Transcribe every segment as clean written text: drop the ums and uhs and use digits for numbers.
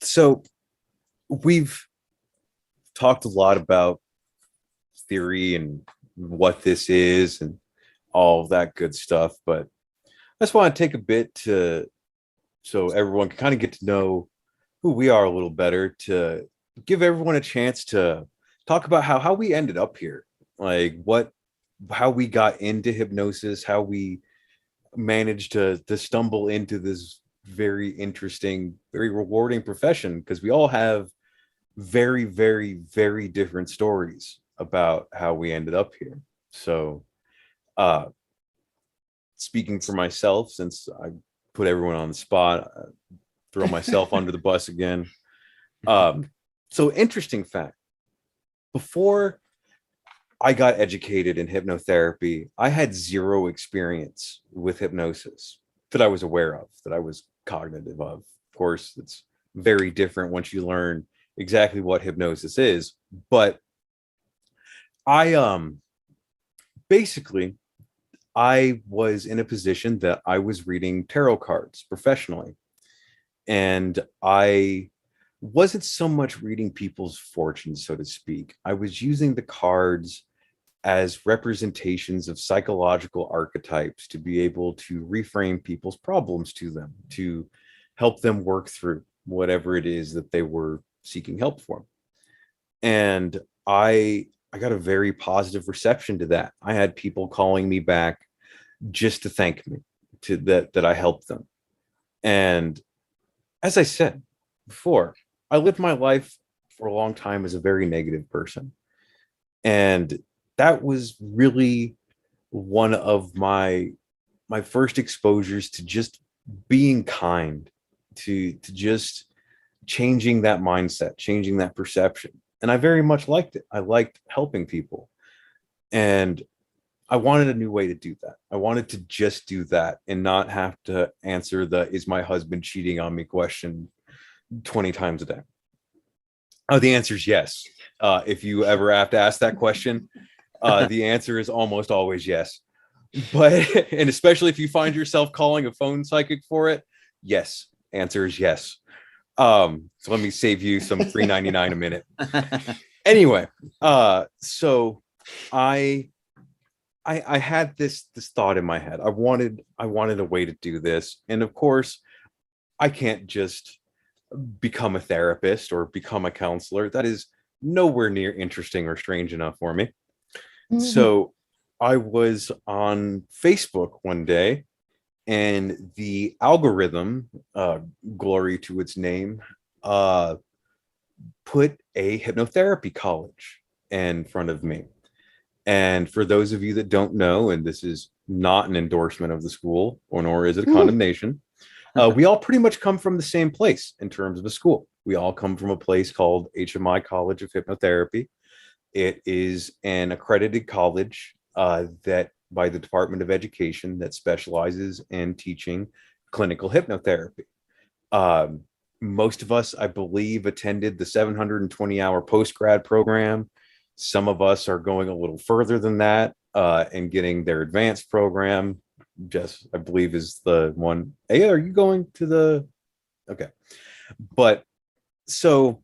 So we've talked a lot about theory and what this is and all of that good stuff, but I just want to take a bit so everyone can kind of get to know who we are a little better, to give everyone a chance to talk about how we ended up here, like how we got into hypnosis, how we managed to stumble into this very interesting, very rewarding profession, because we all have very, very, very different stories about how we ended up here. So uh speaking for myself, since I put everyone on the spot, throw myself under the bus again. So interesting fact, before I got educated in hypnotherapy, I had zero experience with hypnosis that I was aware of, that I was cognitive of. Of course, it's very different once you learn exactly what hypnosis is. But I basically I was in a position that I was reading tarot cards professionally. And I wasn't so much reading people's fortunes, so to speak. I was using the cards as representations of psychological archetypes to be able to reframe people's problems to them, to help them work through whatever it is that they were seeking help for. And I got a very positive reception to that. I had people calling me back just to thank me, to that I helped them. And as I said before, I lived my life for a long time as a very negative person. And that was really one of my first exposures to just being kind, to just changing that mindset, changing that perception. And I very much liked it. I liked helping people. And I wanted a new way to do that. I wanted to just do that and not have to answer the "is my husband cheating on me" question 20 times a day. Oh, the answer is yes. If you ever have to ask that question, the answer is almost always yes. But, and especially if you find yourself calling a phone psychic for it, yes, answer is yes. So let me save you some $3.99 a minute. Anyway, so I had this thought in my head. I wanted a way to do this. And of course, I can't just become a therapist or become a counselor. That is nowhere near interesting or strange enough for me. So I was on Facebook one day, and the algorithm, glory to its name, put a hypnotherapy college in front of me. And for those of you that don't know, and this is not an endorsement of the school, or nor is it a condemnation, we all pretty much come from the same place in terms of a school. We all come from a place called HMI College of Hypnotherapy. It is an accredited college that by the Department of Education that specializes in teaching clinical hypnotherapy. Most of us, I believe, attended the 720-hour post-grad program. Some of us are going a little further than that and getting their advanced program. Jess, I believe, is the one. Hey, are you going to the? Okay. But so,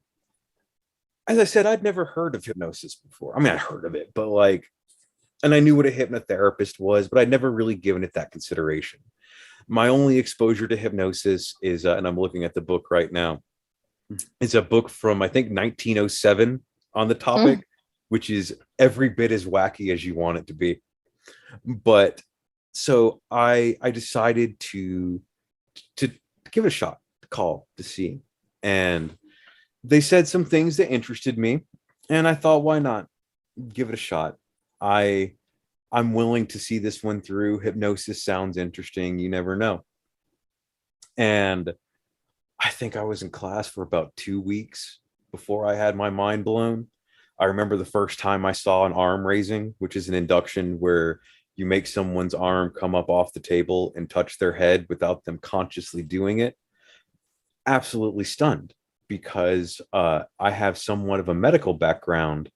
as I said, I'd never heard of hypnosis before. I mean, I heard of it, but like, and I knew what a hypnotherapist was, but I'd never really given it that consideration. My only exposure to hypnosis is, and I'm looking at the book right now, it's a book from, I think, 1907 on the topic, which is every bit as wacky as you want it to be. But so I decided to give it a shot, to call, to see. And they said some things that interested me. And I thought, why not give it a shot? I'm willing to see this one through. Hypnosis sounds interesting. You never know. And I think I was in class for about 2 weeks before I had my mind blown. I remember the first time I saw an arm raising, which is an induction where you make someone's arm come up off the table and touch their head without them consciously doing it. Absolutely stunned. because I have somewhat of a medical background,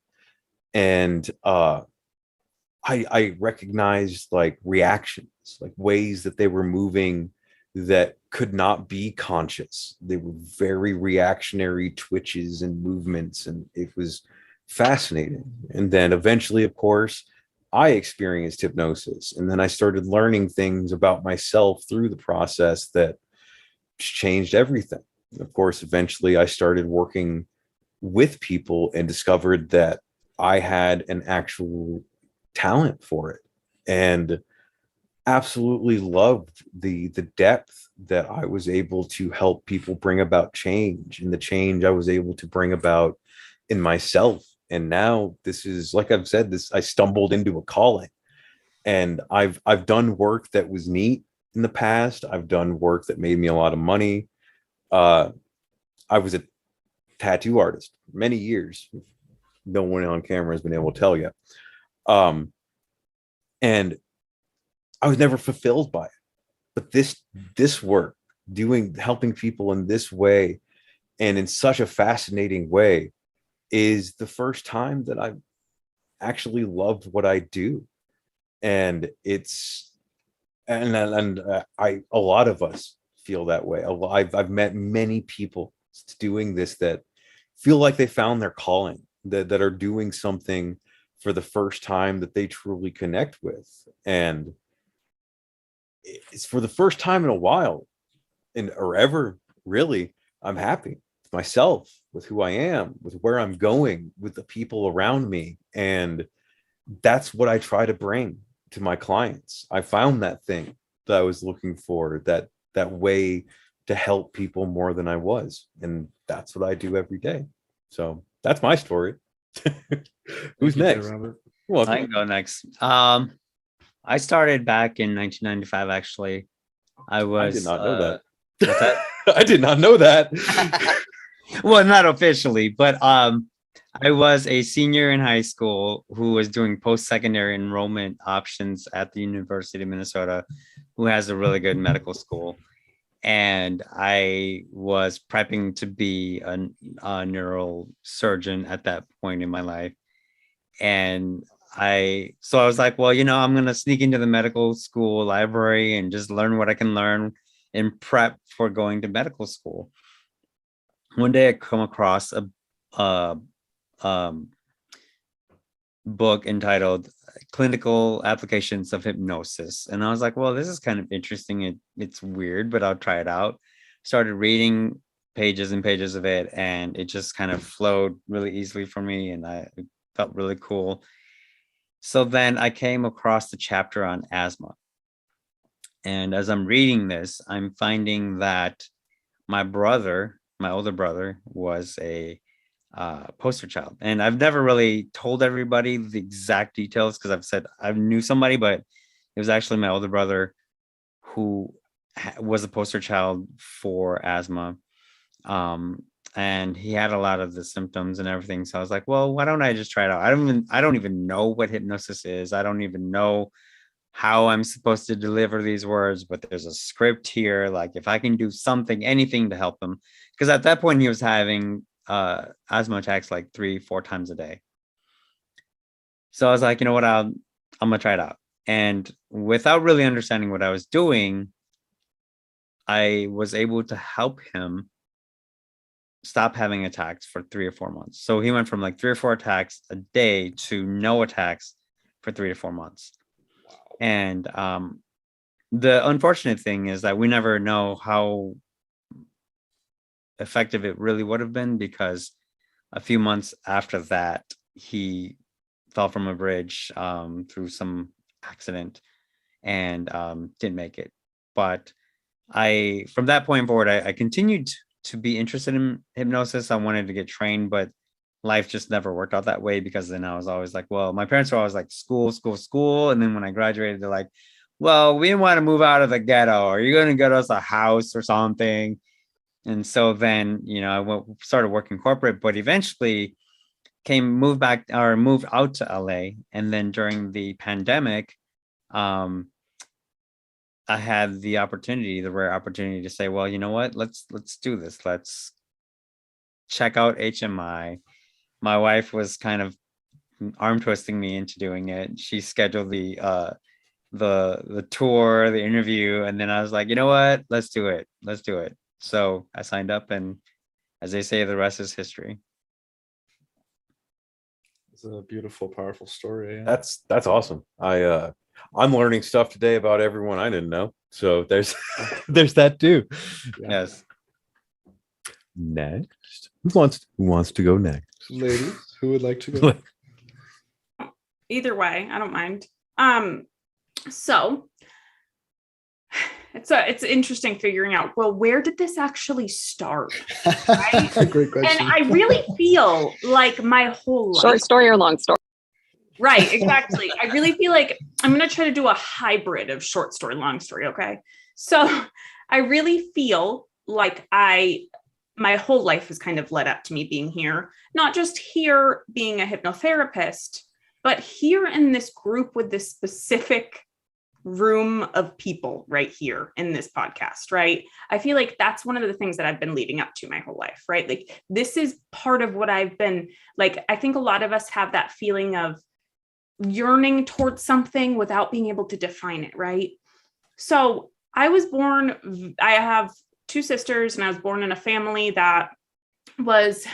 and I recognized like reactions, like ways that they were moving that could not be conscious. They were very reactionary twitches and movements, and it was fascinating. And then eventually, of course, I experienced hypnosis, and then I started learning things about myself through the process that changed everything. Of course, eventually, I started working with people and discovered that I had an actual talent for it, and absolutely loved the depth that I was able to help people bring about change, and the change I was able to bring about in myself. And now this is, like I've said, this, I stumbled into a calling, and I've done work that was neat in the past. I've done work that made me a lot of money. uh I was a tattoo artist for many years. No one on camera has been able to tell you. um and I was never fulfilled by it. But this work, doing, helping people in this way and in such a fascinating way, is the first time that I've actually loved what I do. And it's, and I, a lot of us feel that way. I've met many people doing this that feel like they found their calling, that are doing something for the first time that they truly connect with. And it's for the first time in a while, and or ever really, I'm happy with myself, with who I am, with where I'm going, with the people around me. And that's what I try to bring to my clients. I found that thing that I was looking for, that way to help people more than I was. And that's what I do every day. So that's my story. Who's next? Robert. You're welcome. I can go next. I started back in 1995. Actually, I was. I did not know that. What's that? I did not know that. Well, not officially, but I was a senior in high school who was doing post-secondary enrollment options at the University of Minnesota, who has a really good medical school. And I was prepping to be a neurosurgeon at that point in my life. And so I was like, well, I'm going to sneak into the medical school library and just learn what I can learn and prep for going to medical school. One day I come across a book entitled Clinical Applications of Hypnosis. And I was like, well, this is kind of interesting. It's weird, but I'll try it out. Started reading pages and pages of it, and it just kind of flowed really easily for me, and it felt really cool. So then I came across the chapter on asthma. And as I'm reading this, I'm finding that my older brother, was a poster child. And I've never really told everybody the exact details because I've said I knew somebody, but it was actually my older brother who was a poster child for asthma. And he had a lot of the symptoms and everything. So I was like, well, why don't I just try it out? I don't even know what hypnosis is. I don't even know how I'm supposed to deliver these words, but there's a script here. Like if I can do something, anything to help him. Because at that point he was having asthma attacks like 3-4 times a day. So I was like, you know what, I'm gonna try it out. And without really understanding what I was doing, I was able to help him stop having attacks for 3 or 4 months. So he went from like 3 or 4 attacks a day to no attacks for 3 to 4 months. And the unfortunate thing is that we never know how effective it really would have been, because a few months after that, he fell from a bridge through some accident and didn't make it. But from that point forward, I continued to be interested in hypnosis. I wanted to get trained, but life just never worked out that way, because then I was always like, well, my parents were always like school, school, school. And then when I graduated, they're like, well, we didn't want to move out of the ghetto. Are you going to get us a house or something? And so then, I started working corporate, but eventually moved out to LA. And then during the pandemic, I had the rare opportunity to say, well, you know what, let's do this. Let's check out HMI. My wife was kind of arm twisting me into doing it. She scheduled the tour, the interview, and then I was like, you know what? Let's do it. Let's do it. So I signed up, and as they say, the rest is history. It's a beautiful, powerful story. Yeah. That's awesome. I'm learning stuff today about everyone I didn't know. So there's there's that too. Yeah. Yes. Next. Who wants to go next? Ladies, who would like to go? Either way, I don't mind. So it's interesting figuring out, well, where did this actually start? Right? Great question. And I really feel like my whole life. Short story or long story? Right, exactly. I really feel like I'm going to try to do a hybrid of short story, long story. Okay. So I really feel like my whole life has kind of led up to me being here, not just here being a hypnotherapist, but here in this group with this specific room of people right here in this podcast, right? I feel like that's one of the things that I've been leading up to my whole life, right? Like this is part of what I've been like. I think a lot of us have that feeling of yearning towards something without being able to define it, right? So I have 2 sisters, and I was born in a family that was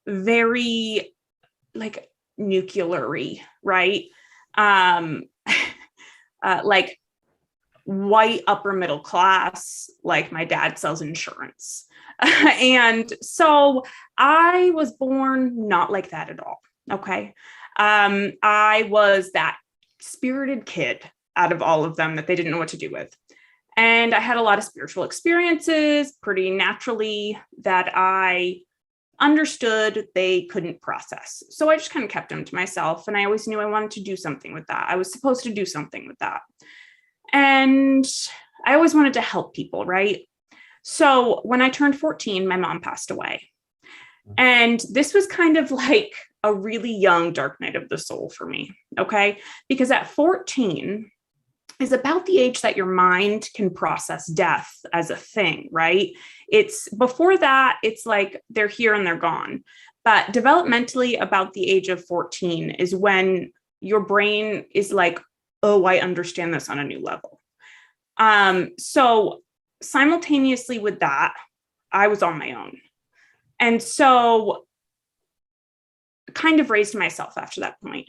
very like nuclear-y, right? Like white upper middle class, like my dad sells insurance. And so I was born not like that at all. Okay. I was that spirited kid out of all of them that they didn't know what to do with. And I had a lot of spiritual experiences pretty naturally that I understood they couldn't process. So I just kind of kept them to myself. And I always knew I wanted to do something with that. I was supposed to do something with that. And I always wanted to help people, right? So when I turned 14, my mom passed away. And this was kind of like a really young dark night of the soul for me. Okay. Because at 14 is about the age that your mind can process death as a thing, right? It's before that, it's like they're here and they're gone. But developmentally, about the age of 14 is when your brain is like, oh, I understand this on a new level. So simultaneously with that, I was on my own. And so kind of raised myself after that point,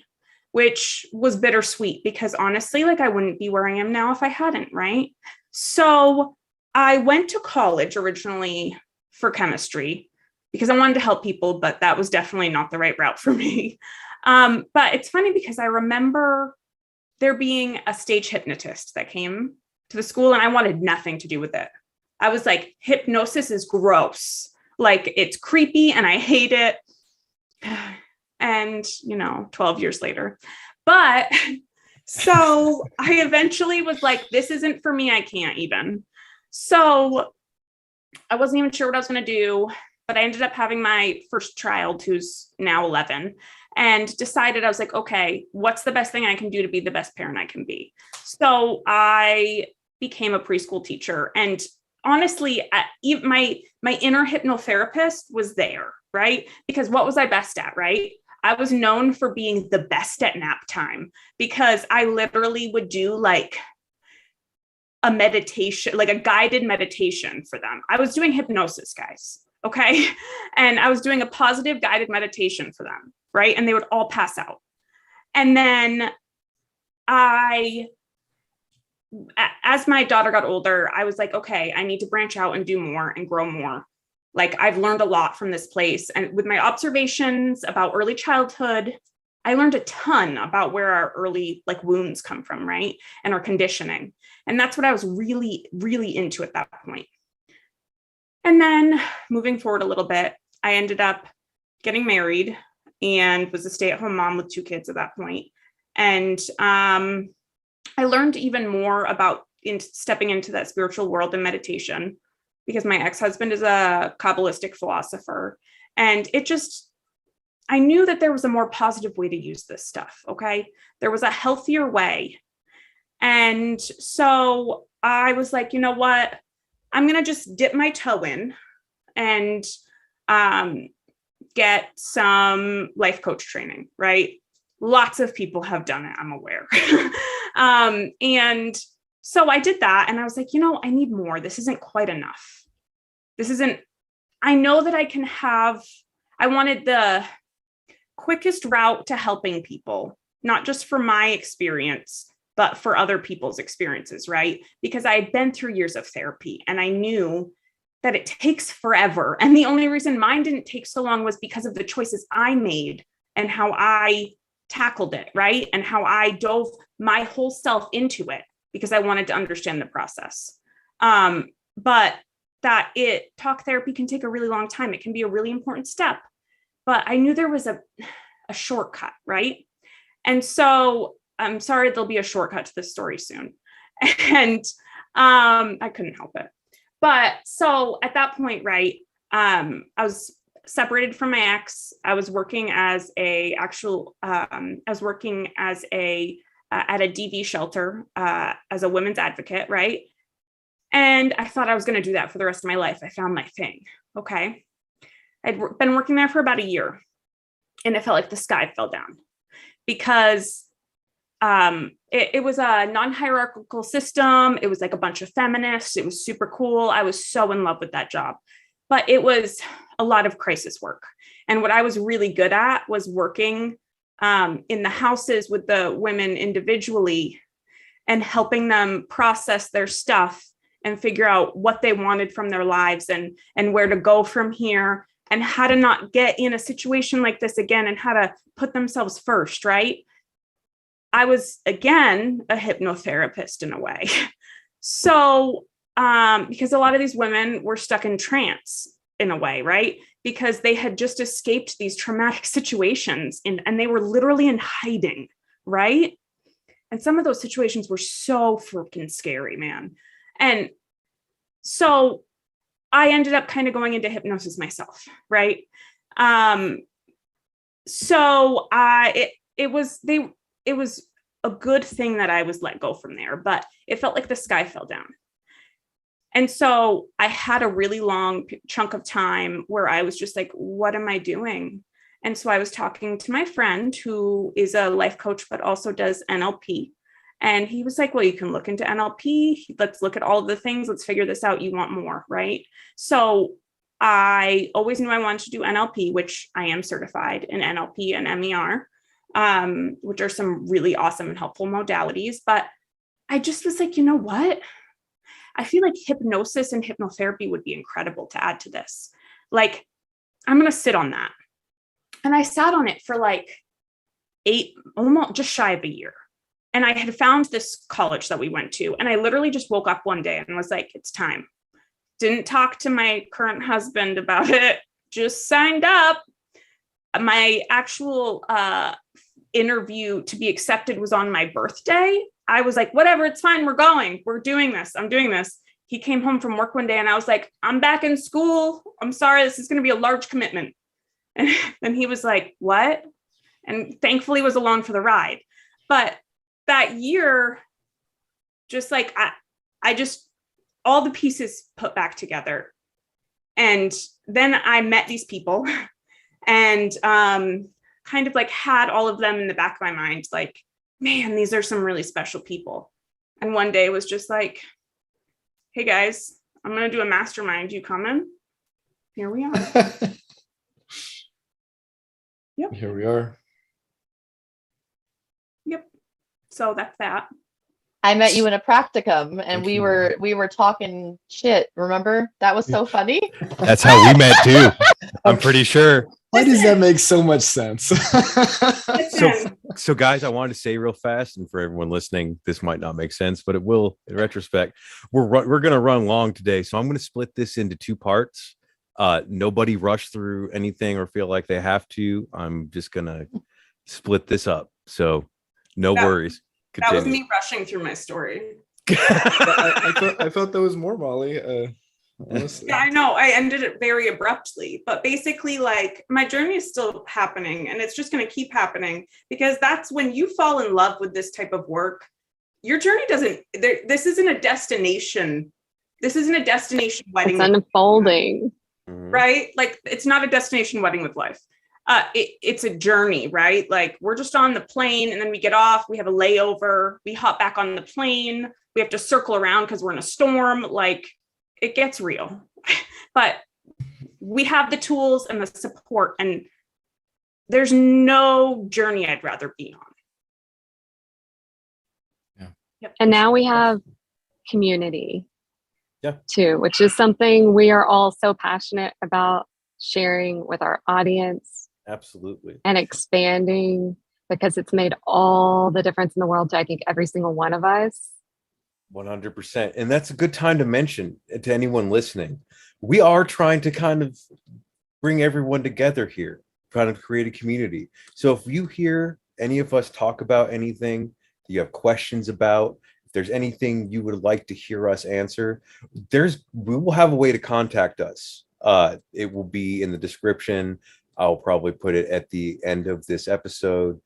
which was bittersweet because honestly, like I wouldn't be where I am now if I hadn't, right? So I went to college originally for chemistry because I wanted to help people, but that was definitely not the right route for me. But it's funny because I remember there being a stage hypnotist that came to the school and I wanted nothing to do with it. I was like, hypnosis is gross. Like it's creepy and I hate it. And, 12 years later. But so I eventually was like, this isn't for me. I can't even. So I wasn't even sure what I was going to do, but I ended up having my first child, who's now 11, and decided I was like, okay, what's the best thing I can do to be the best parent I can be? So I became a preschool teacher. And honestly, my inner hypnotherapist was there, right? Because what was I best at, right? I was known for being the best at nap time because I literally would do like a meditation, like a guided meditation for them. I was doing hypnosis, guys. Okay. And I was doing a positive guided meditation for them. Right. And they would all pass out. And then as my daughter got older, I was like, okay, I need to branch out and do more and grow more. Like I've learned a lot from this place. And with my observations about early childhood, I learned a ton about where our early like wounds come from, right? And our conditioning. And that's what I was really, really into at that point. And then moving forward a little bit, I ended up getting married and was a stay-at-home mom with 2 kids at that point. And I learned even more about stepping into that spiritual world and meditation because my ex-husband is a Kabbalistic philosopher. And I knew that there was a more positive way to use this stuff, okay? There was a healthier way. And so I was like, you know what? I'm going to just dip my toe in and get some life coach training, right? Lots of people have done it, I'm aware. And so I did that, and I was like, I need more. This isn't quite enough. I know that I wanted the quickest route to helping people, not just for my experience, but for other people's experiences, right? Because I had been through years of therapy, and I knew that it takes forever. And the only reason mine didn't take so long was because of the choices I made and how I tackled it, right? And how I dove my whole self into it because I wanted to understand the process. But talk therapy can take a really long time. It can be a really important step, but I knew there was a shortcut, right? And so I'm sorry, there'll be a shortcut to this story soon. And I couldn't help it. But so at that point, right, I was separated from my ex. I was working at a DV shelter as a women's advocate, right? And I thought I was going to do that for the rest of my life. I found my thing. Okay. I'd been working there for about a year, and it felt like the sky fell down because it was a non-hierarchical system. It was like a bunch of feminists. It was super cool. I was so in love with that job, but it was a lot of crisis work. And what I was really good at was working in the houses with the women individually and helping them process their stuff and figure out what they wanted from their lives and where to go from here and how to not get in a situation like this again and how to put themselves first, right? I was, again, a hypnotherapist in a way. So, because a lot of these women were stuck in trance in a way, right? Because they had just escaped these traumatic situations and they were literally in hiding, right? And some of those situations were so freaking scary, man. And so I ended up kind of going into hypnosis myself, right? So it was a good thing that I was let go from there, but it felt like the sky fell down. And so I had a really long chunk of time where I was just like, what am I doing? And so I was talking to my friend who is a life coach, but also does NLP. And he was like, well, you can look into NLP. Let's look at all of the things. Let's figure this out. You want more, right? So I always knew I wanted to do NLP, which I am certified in NLP and MER, which are some really awesome and helpful modalities. But I just was like, you know what? I feel like hypnosis and hypnotherapy would be incredible to add to this. Like, I'm going to sit on that. And I sat on it for like almost just shy of a year. And I had found this college that we went to. And I literally just woke up one day and was like, it's time. Didn't talk to my current husband about it. Just signed up. My actual interview to be accepted was on my birthday. I was like, whatever, it's fine. We're going. We're doing this. I'm doing this. He came home from work one day and I was like, I'm back in school. I'm sorry. This is going to be a large commitment. And he was like, what? And thankfully was along for the ride. But that year, just like, I just, all the pieces put back together. And then I met these people and kind of like had all of them in the back of my mind, like, man, these are some really special people. And one day it was just like, hey guys, I'm going to do a mastermind. You coming? Here we are. Yep. Here we are. Yep. So that's that. I met you in a practicum and Thank we you. were talking shit. Remember? That was so funny. That's how we met too. I'm pretty sure. Why does that make so much sense? So guys, I wanted to say real fast, and for everyone listening, this might not make sense, but it will in retrospect. We're going to run long today, so I'm going to split this into two parts. Nobody rush through anything or feel like they have to. I'm just going to split this up. So no worries. Continue. That was me rushing through my story. I thought that was more, Molly. Honestly. Yeah, I know. I ended it very abruptly, but basically, like, my journey is still happening and it's just going to keep happening because that's when you fall in love with this type of work. Your journey this isn't a destination. This isn't a destination wedding. It's unfolding. Mhm. right? Like it's not a destination wedding with life. It's a journey, right? Like we're just on the plane and then we get off, we have a layover, we hop back on the plane, we have to circle around because we're in a storm. Like it gets real, but we have the tools and the support, and there's no journey I'd rather be on. And now we have community Yeah. too, which is something we are all so passionate about sharing with our audience Absolutely. and expanding, because it's made all the difference in the world to, I think, every single one of us. 100%. And that's a good time to mention to anyone listening. We are trying to kind of bring everyone together here, kind of create a community. So if you hear any of us talk about anything that you have questions about, if there's anything you would like to hear us answer, we will have a way to contact us. It will be in the description. I'll probably put it at the end of this episode,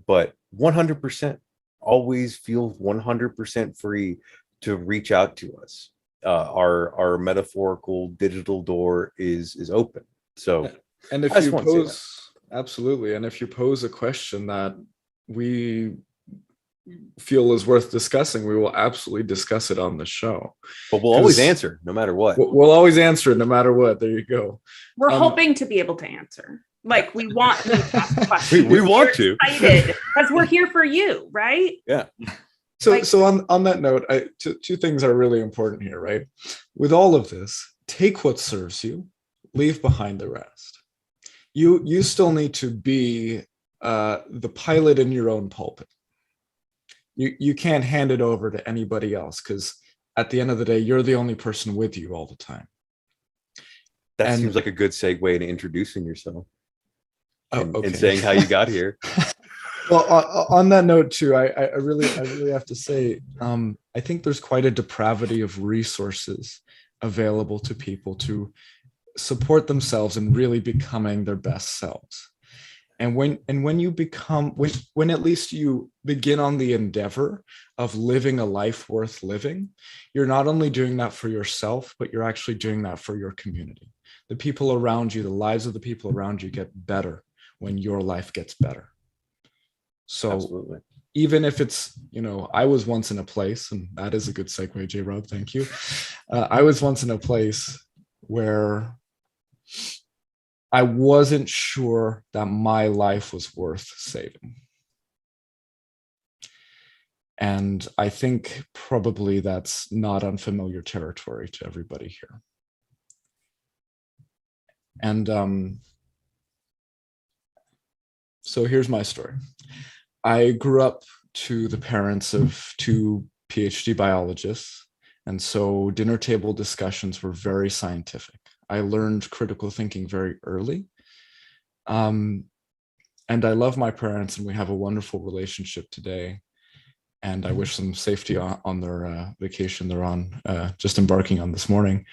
but 100%, always feel 100% free to reach out to us. Our metaphorical digital door is open. So, And if I just you want to say pose, absolutely, and if you pose a question that we feel is worth discussing, we will absolutely discuss it on the show. but we'll always 'Cause answer no matter what. We'll always answer it no matter what. There you go. We're Um, hoping to be able to answer. Like we want you to ask questions. We want We're to. excited because we're here for you, right? So, Like- so on that note, two things are really important here, right? With all of this, take what serves you, leave behind the rest. You still need to be the pilot in your own pulpit. You can't hand it over to anybody else, because at the end of the day, you're the only person with you all the time. That And- seems like a good segue into introducing yourself Oh, and saying how you got here. Well, on that note too, I really have to say, I think there's quite a depravity of resources available to people to support themselves in really becoming their best selves. And when you become, when at least you begin on the endeavor of living a life worth living, you're not only doing that for yourself, but you're actually doing that for your community. The people around you, the lives of the people around you get better when your life gets better. So Absolutely. even if it's, I was once in a place, and that is a good segue, J Rob, thank you. I was once in a place where I wasn't sure that my life was worth saving. And I think probably that's not unfamiliar territory to everybody here. And so here's my story. I grew up to the parents of two PhD biologists, and so dinner table discussions were very scientific. I learned critical thinking very early. And I love my parents, and we have a wonderful relationship today. And I wish them safety on their vacation they're on, just embarking on this morning.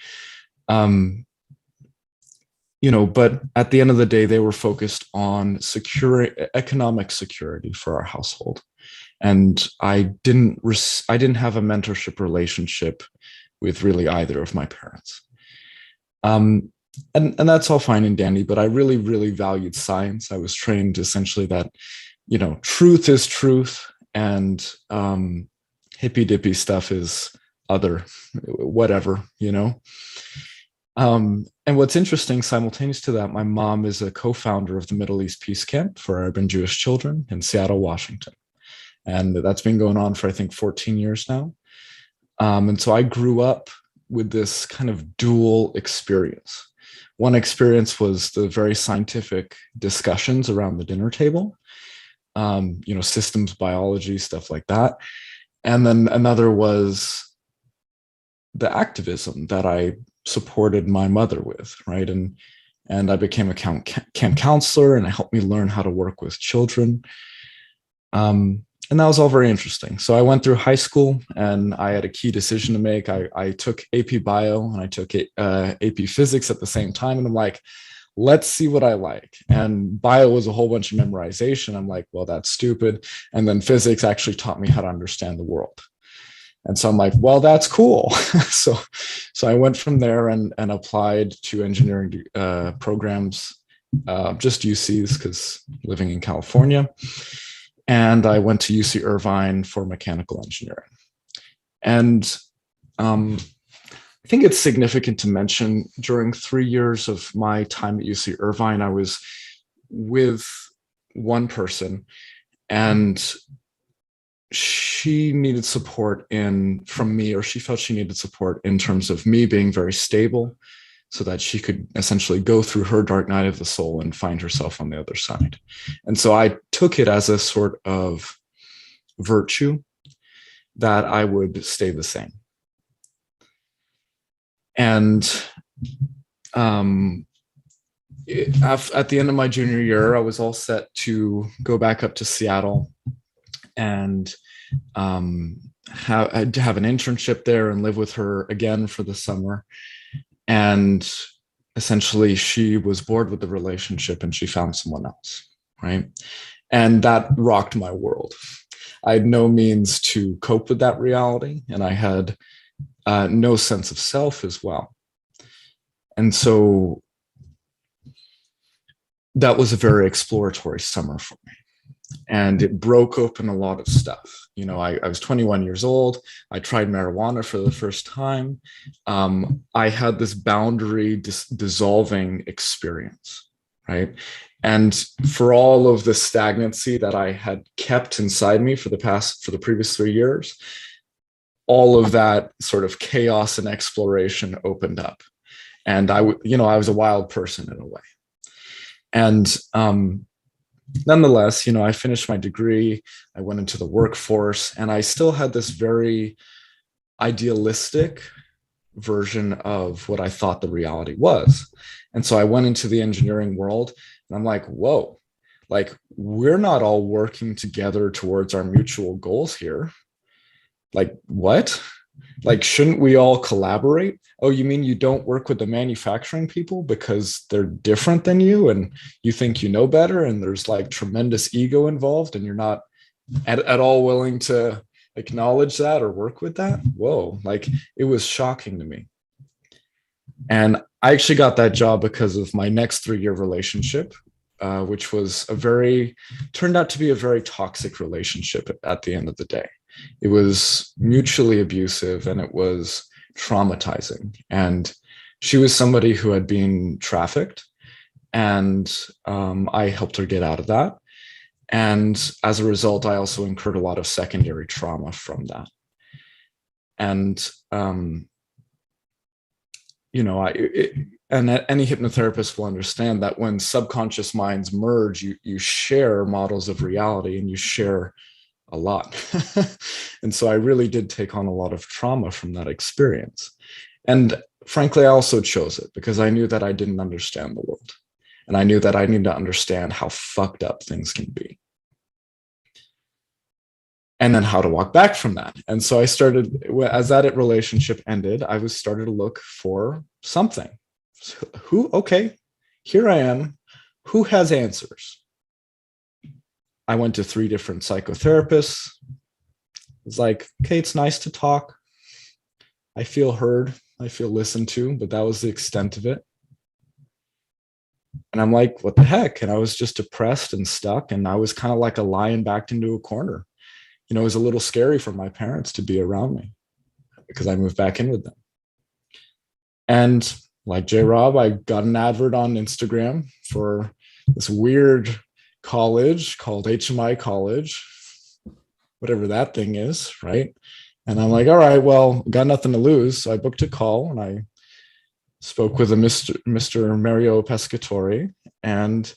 But at the end of the day, they were focused on economic security for our household. And I didn't have a mentorship relationship with really either of my parents. And that's all fine and dandy, but I really, really valued science. I was trained essentially that, truth is truth, and hippy dippy stuff is other, whatever, And what's interesting, simultaneous to that, my mom is a co-founder of the Middle East Peace Camp for Arab and Jewish children in Seattle, Washington. And that's been going on for, I think, 14 years now. And so I grew up with this kind of dual experience. One experience was the very scientific discussions around the dinner table, systems biology, stuff like that. And then another was the activism that I supported my mother with, right? And I became a camp counselor, and it helped me learn how to work with children. And that was all very interesting. So I went through high school, and I had a key decision to make. I took AP Bio and I took AP Physics at the same time. And I'm like, let's see what I like. And bio was a whole bunch of memorization. I'm like, well, that's stupid. And then physics actually taught me how to understand the world. And so I'm like, well, that's cool. so I went from there and applied to engineering programs, just UCs, because living in California. And I went to UC Irvine for mechanical engineering. And I think it's significant to mention, during 3 years of my time at UC Irvine, I was with one person, and she needed support from me, or she felt she needed support in terms of me being very stable, so that she could essentially go through her dark night of the soul and find herself on the other side. And so I took it as a sort of virtue that I would stay the same. And at the end of my junior year, I was all set to go back up to Seattle and have an internship there and live with her again for the summer. And essentially, she was bored with the relationship and she found someone else, right? And that rocked my world. I had no means to cope with that reality, and I had no sense of self as well. And so that was a very exploratory summer for me. And it broke open a lot of stuff. You know, I was 21 years old. I tried marijuana for the first time. I had this boundary dissolving experience, right? And for all of the stagnancy that I had kept inside me for the previous 3 years, all of that sort of chaos and exploration opened up. And I was a wild person in a way. And nonetheless, I finished my degree, I went into the workforce, and I still had this very idealistic version of what I thought the reality was. And so I went into the engineering world, and I'm like, whoa, like, we're not all working together towards our mutual goals here. Like, what? Like, shouldn't we all collaborate? Oh, you mean you don't work with the manufacturing people because they're different than you and you think you know better, and there's like tremendous ego involved, and you're not at all willing to acknowledge that or work with that? Whoa, like, it was shocking to me. And I actually got that job because of my next 3-year relationship, which was turned out to be a very toxic relationship at the end of the day. It was mutually abusive and it was traumatizing. And she was somebody who had been trafficked, and I helped her get out of that. And as a result, I also incurred a lot of secondary trauma from that. And, and any hypnotherapist will understand that when subconscious minds merge, you share models of reality, and you share a lot. And so I really did take on a lot of trauma from that experience. And frankly, I also chose it because I knew that I didn't understand the world. And I knew that I needed to understand how fucked up things can be. And then how to walk back from that. And so I started, as that relationship ended, I was started to look for something. So okay, here I am. Who has answers? I went to 3 different psychotherapists. It was like, okay, it's nice to talk. I feel heard. I feel listened to, but that was the extent of it. And I'm like, what the heck? And I was just depressed and stuck. And I was kind of like a lion backed into a corner. It was a little scary for my parents to be around me because I moved back in with them. And like J. Rob, I got an advert on Instagram for this weird college called HMI College, whatever that thing is, right? And I'm like, all right, well, got nothing to lose. So I booked a call and I spoke with a Mr. Mario Pescatori, and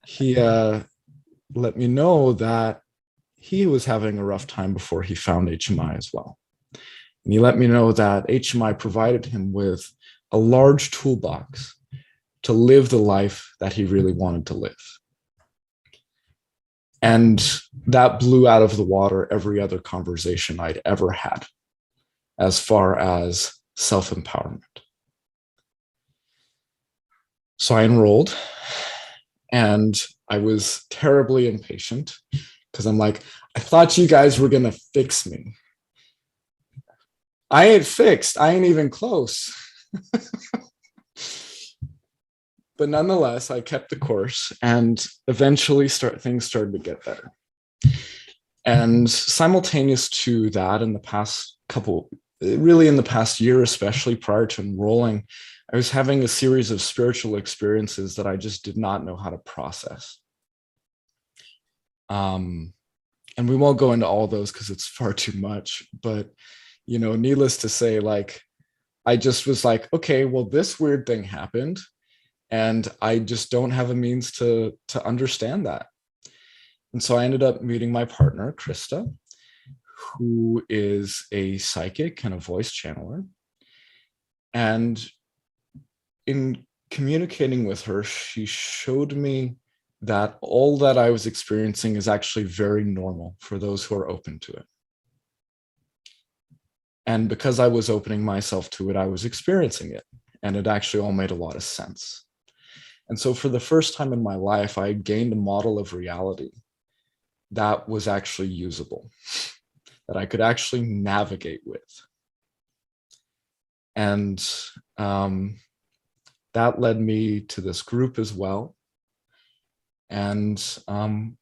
he let me know that he was having a rough time before he found HMI as well. And he let me know that HMI provided him with a large toolbox to live the life that he really wanted to live. And that blew out of the water every other conversation I'd ever had as far as self-empowerment. So I enrolled, and I was terribly impatient because I'm like, I thought you guys were going to fix me. I ain't fixed. I ain't even close. But nonetheless, I kept the course, and eventually things started to get better. And simultaneous to that, in the past year, especially prior to enrolling, I was having a series of spiritual experiences that I just did not know how to process. And we won't go into all those because it's far too much, but needless to say, like, I just was like, okay, well, this weird thing happened, and I just don't have a means to understand that. And so I ended up meeting my partner, Krista, who is a psychic and a voice channeler. And in communicating with her, she showed me that all that I was experiencing is actually very normal for those who are open to it. And because I was opening myself to it, I was experiencing it. And it actually all made a lot of sense. And so for the first time in my life, I gained a model of reality that was actually usable, that I could actually navigate with. And that led me to this group as well. And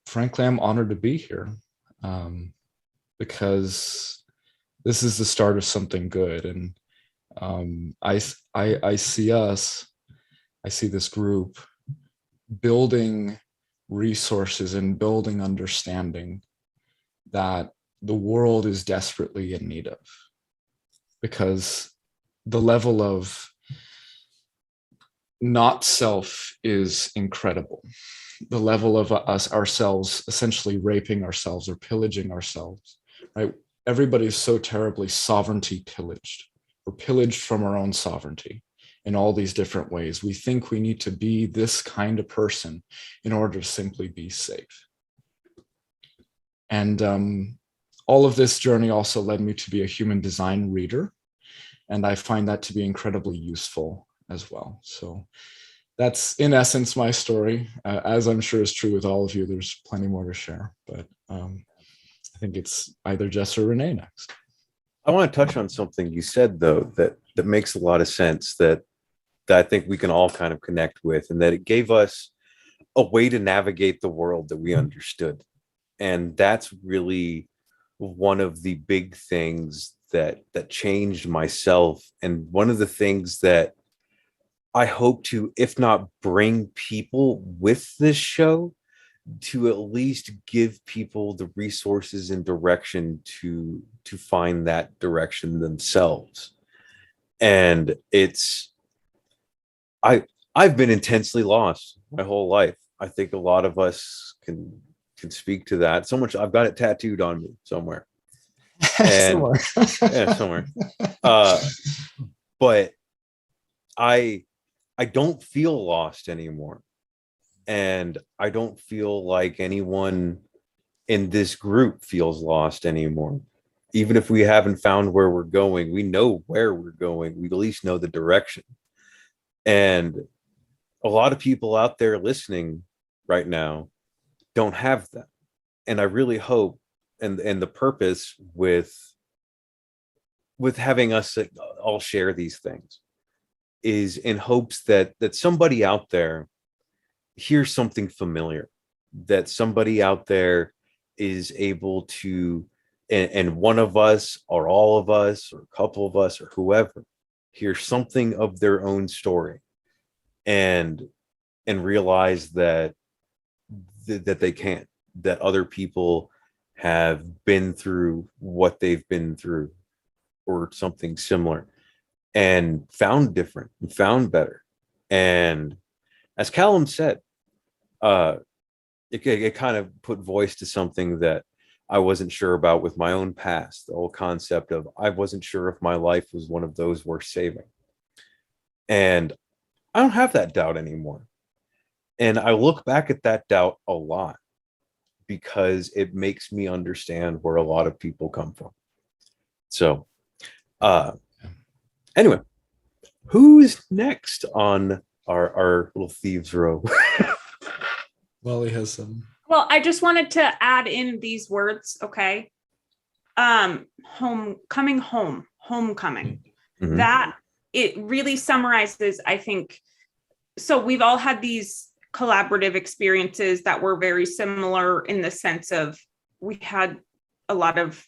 frankly, I'm honored to be here because this is the start of something good. And I see this group building resources and building understanding that the world is desperately in need of, because the level of not self is incredible. The level of ourselves essentially raping ourselves or pillaging ourselves, right? Everybody's so terribly sovereignty pillaged. We're pillaged from our own sovereignty in all these different ways. We think we need to be this kind of person in order to simply be safe. And all of this journey also led me to be a human design reader. And I find that to be incredibly useful as well. So that's in essence my story. As I'm sure is true with all of you, there's plenty more to share, but I think it's either Jess or Renee next. I want to touch on something you said, though, that makes a lot of sense, that I think we can all kind of connect with, and that it gave us a way to navigate the world that we understood. And that's really one of the big things that changed myself. And one of the things that I hope to, if not bring people with this show, to at least give people the resources and direction to find that direction themselves. And I've been intensely lost my whole life. I think a lot of us can speak to that. So much, I've got it tattooed on me somewhere. And somewhere. But I don't feel lost anymore. And I don't feel like anyone in this group feels lost anymore. Even if we haven't found where we're going, we know where we're going. We at least know the direction. And a lot of people out there listening right now don't have that. And I really hope, and the purpose with having us all share these things is in hopes that somebody out there hears something familiar, that somebody out there is able to, and one of us or all of us or a couple of us or whoever, hear something of their own story and realize that they can't, that other people have been through what they've been through or something similar and found different and found better. And as Callum said, it kind of put voice to something that I wasn't sure about with my own past. The whole concept of I wasn't sure if my life was one of those worth saving. And I don't have that doubt anymore. And I look back at that doubt a lot because it makes me understand where a lot of people come from. So, anyway, who's next on our little thieves row? Well, he has some. Well, I just wanted to add in these words, okay? Home, coming home, homecoming. Mhm. That it really summarizes, I think. So we've all had these collaborative experiences that were very similar in the sense of we had a lot of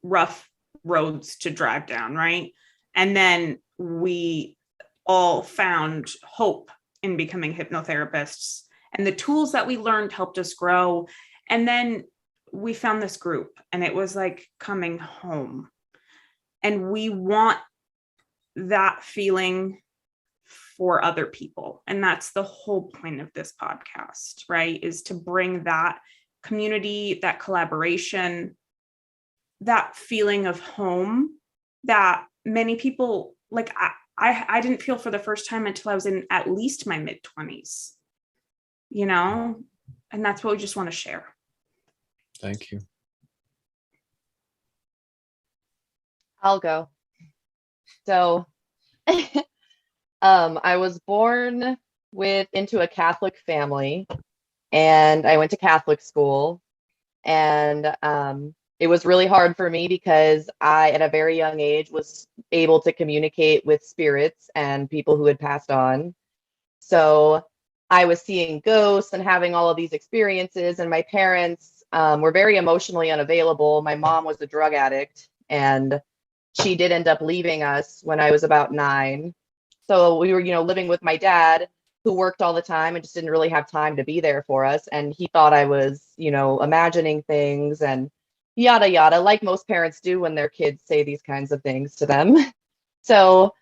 rough roads to drive down, right? And then we all found hope in becoming hypnotherapists, and the tools that we learned helped us grow. And then we found this group, and it was like coming home. And we want that feeling for other people. And that's the whole point of this podcast, right? Is to bring that community, that collaboration, that feeling of home that many people, like I didn't feel for the first time until I was in at least my mid-20s, you know? And that's what we just want to share. Thank you. I'll go. So I was born into a Catholic family, and I went to Catholic school, and it was really hard for me because I, at a very young age, was able to communicate with spirits and people who had passed on. So I was seeing ghosts and having all of these experiences, and my parents were very emotionally unavailable. My mom was a drug addict, and she did end up leaving us when I was about 9. So we were, living with my dad, who worked all the time and just didn't really have time to be there for us. And he thought I was, imagining things and yada, yada, like most parents do when their kids say these kinds of things to them. So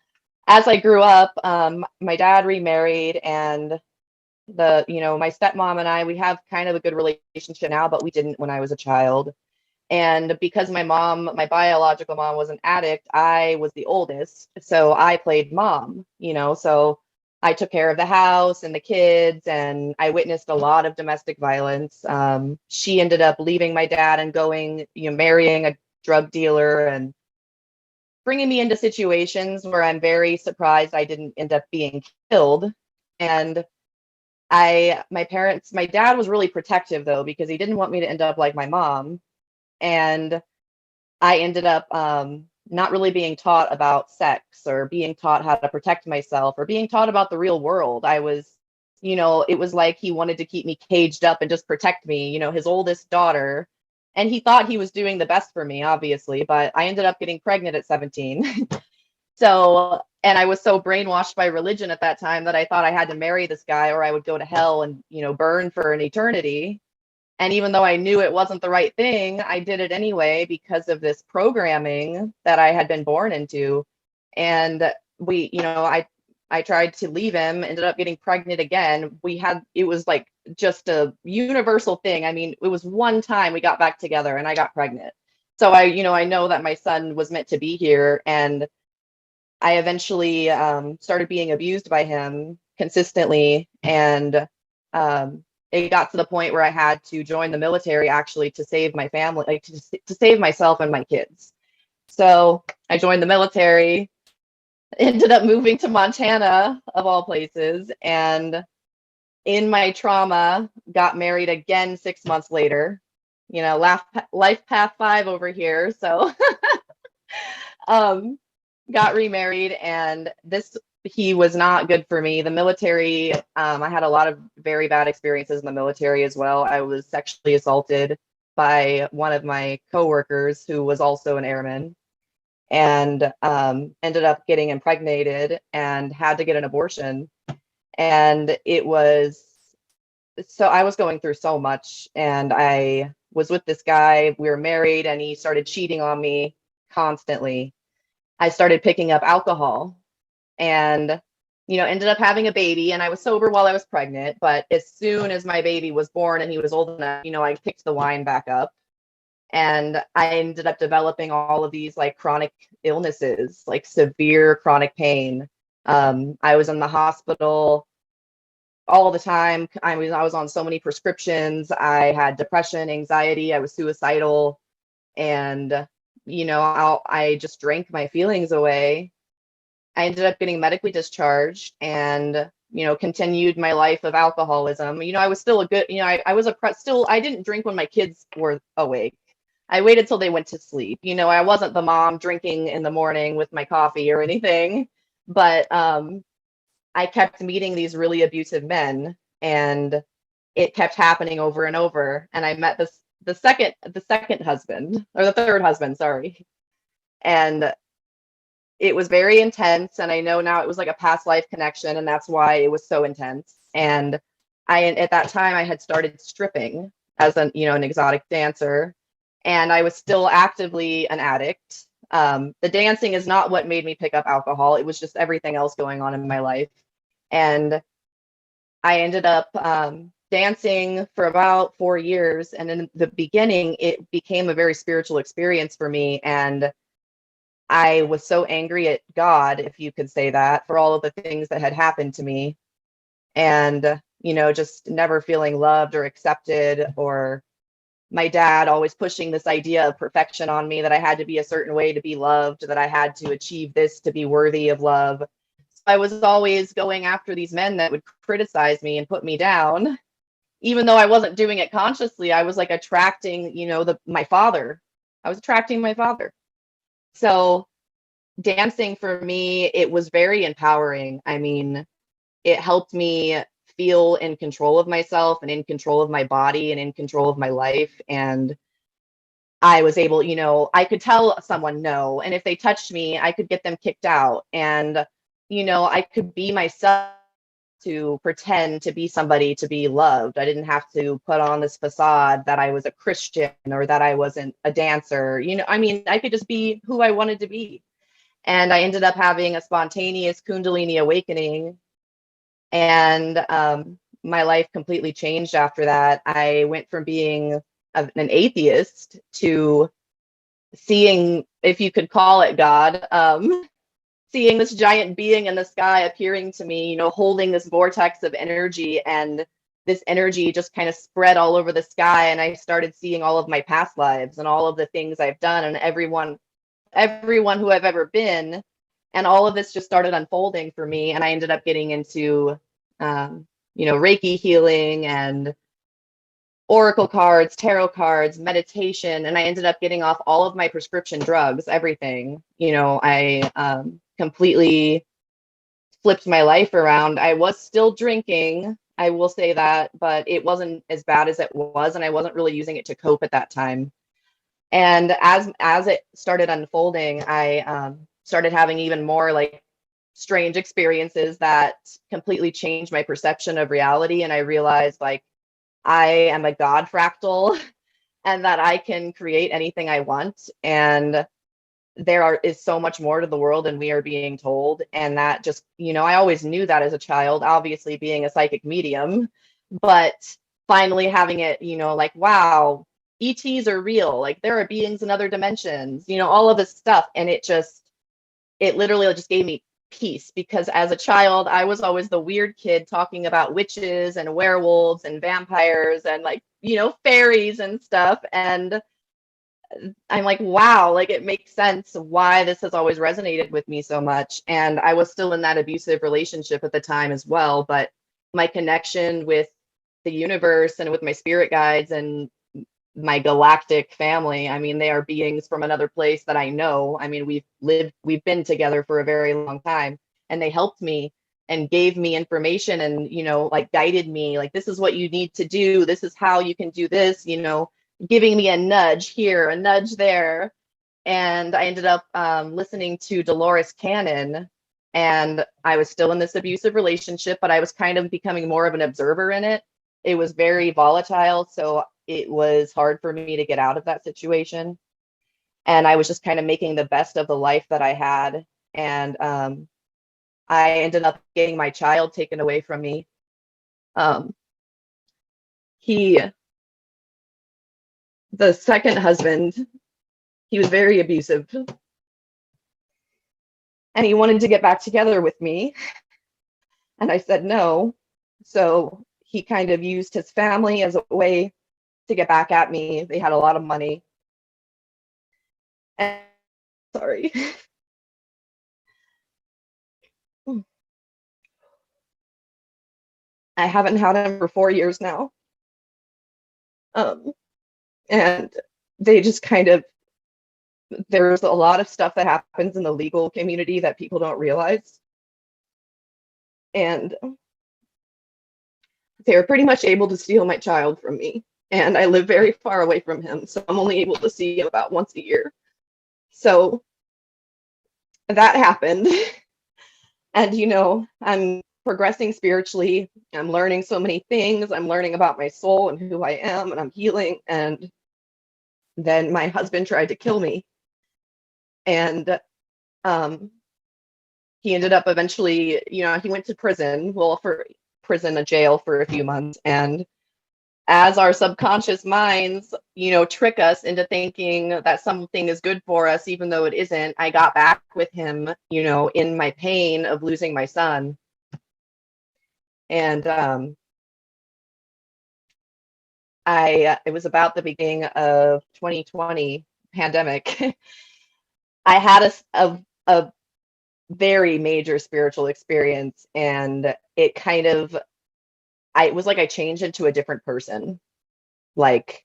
as I grew up, my dad remarried, and my stepmom and I, we have kind of a good relationship now, but we didn't when I was a child. And because my biological mom was an addict, I was the oldest. So I played mom, so I took care of the house and the kids, and I witnessed a lot of domestic violence. She ended up leaving my dad and going, marrying a drug dealer, and bringing me into situations where I'm very surprised I didn't end up being killed. And my dad was really protective, though, because he didn't want me to end up like my mom. And I ended up not really being taught about sex, or being taught how to protect myself, or being taught about the real world. I was, it was like he wanted to keep me caged up and just protect me, his oldest daughter. And he thought he was doing the best for me, obviously, but I ended up getting pregnant at 17. So, and I was so brainwashed by religion at that time that I thought I had to marry this guy or I would go to hell and, burn for an eternity. And even though I knew it wasn't the right thing, I did it anyway because of this programming that I had been born into. And I tried to leave him, ended up getting pregnant again. It was like just a universal thing. I mean, it was one time we got back together and I got pregnant. So I know that my son was meant to be here. And I eventually started being abused by him consistently. And it got to the point where I had to join the military, actually, to save my family, like to save myself and my kids. So I joined the military, ended up moving to Montana, of all places, and in my trauma, got married again 6 months later. Life path 5 over here. So got remarried, and he was not good for me. The military, I had a lot of very bad experiences in the military as well. I was sexually assaulted by one of my coworkers who was also an airman, and ended up getting impregnated and had to get an abortion. And I was going through so much, and I was with this guy. We were married, and he started cheating on me constantly. I started picking up alcohol, and ended up having a baby, and I was sober while I was pregnant. But as soon as my baby was born and he was old enough, I picked the wine back up, and I ended up developing all of these like chronic illnesses, like severe chronic pain. I was in the hospital all the time. I was on so many prescriptions. I had depression, anxiety, I was suicidal, and I just drank my feelings away. I ended up getting medically discharged and, continued my life of alcoholism. I was still a good, I was still, I didn't drink when my kids were awake. I waited till they went to sleep. You know, I wasn't the mom drinking in the morning with my coffee or anything, but I kept meeting these really abusive men, and it kept happening over and over. And I met the second husband, or the third husband, sorry. And it was very intense. And I know now it was like a past life connection, and that's why it was so intense. And at that time I had started stripping as an exotic dancer, and I was still actively an addict. The dancing is not what made me pick up alcohol. It was just everything else going on in my life. And I ended up dancing for about 4 years. And in the beginning, it became a very spiritual experience for me. And I was so angry at God, if you could say that, for all of the things that had happened to me. And, just never feeling loved or accepted, or my dad always pushing this idea of perfection on me, that I had to be a certain way to be loved, that I had to achieve this to be worthy of love. So I was always going after these men that would criticize me and put me down. Even though I wasn't doing it consciously, I was like attracting, my father. I was attracting my father. So dancing for me, it was very empowering. I mean, it helped me feel in control of myself and in control of my body and in control of my life. And I was able, I could tell someone no. And if they touched me, I could get them kicked out. And, I could be myself, to pretend to be somebody to be loved. I didn't have to put on this facade that I was a Christian or that I wasn't a dancer. I could just be who I wanted to be. And I ended up having a spontaneous Kundalini awakening. And my life completely changed after that. I went from being an atheist to seeing, if you could call it God, seeing this giant being in the sky appearing to me, holding this vortex of energy, and this energy just kind of spread all over the sky. And I started seeing all of my past lives and all of the things I've done and everyone who I've ever been. And all of this just started unfolding for me. And I ended up getting into, Reiki healing and oracle cards, tarot cards, meditation. And I ended up getting off all of my prescription drugs, everything. I completely flipped my life around. I was still drinking, I will say that, but it wasn't as bad as it was. And I wasn't really using it to cope at that time. And as it started unfolding, I started having even more like strange experiences that completely changed my perception of reality. And I realized like I am a God fractal and that I can create anything I want. And is so much more to the world than we are being told. And that just, I always knew that as a child, obviously being a psychic medium, but finally having it, like, wow, ETs are real. Like there are beings in other dimensions, all of this stuff. And it literally just gave me peace, because as a child, I was always the weird kid talking about witches and werewolves and vampires and like, fairies and stuff. And I'm like, wow, like it makes sense why this has always resonated with me so much. And I was still in that abusive relationship at the time as well. But my connection with the universe and with my spirit guides and my galactic family, I mean, they are beings from another place that I know. I mean, we've been together for a very long time, and they helped me and gave me information and, like guided me, like, this is what you need to do. This is how you can do this, giving me a nudge here, a nudge there. And I ended up listening to Dolores Cannon, and I was still in this abusive relationship, but I was kind of becoming more of an observer in it. It was very volatile, so it was hard for me to get out of that situation. And I was just kind of making the best of the life that I had. And I ended up getting my child taken away from me. The second husband, he was very abusive. And he wanted to get back together with me. And I said no. So he kind of used his family as a way to get back at me. They had a lot of money. And sorry. I haven't had him for 4 years now. And they just kind of, there's a lot of stuff that happens in the legal community that people don't realize. And they were pretty much able to steal my child from me. And I live very far away from him, so I'm only able to see him about once a year. So that happened. And, you know, I'm progressing spiritually. I'm learning so many things. I'm learning about my soul and who I am, and I'm healing. And then my husband tried to kill me. And he ended up eventually, you know, he went to prison, well, for prison, a jail for a few months. And as our subconscious minds, you know, trick us into thinking that something is good for us, even though it isn't, I got back with him, you know, in my pain of losing my son. And it was about the beginning of 2020 pandemic. I had a very major spiritual experience, and it kind of, it was like I changed into a different person, like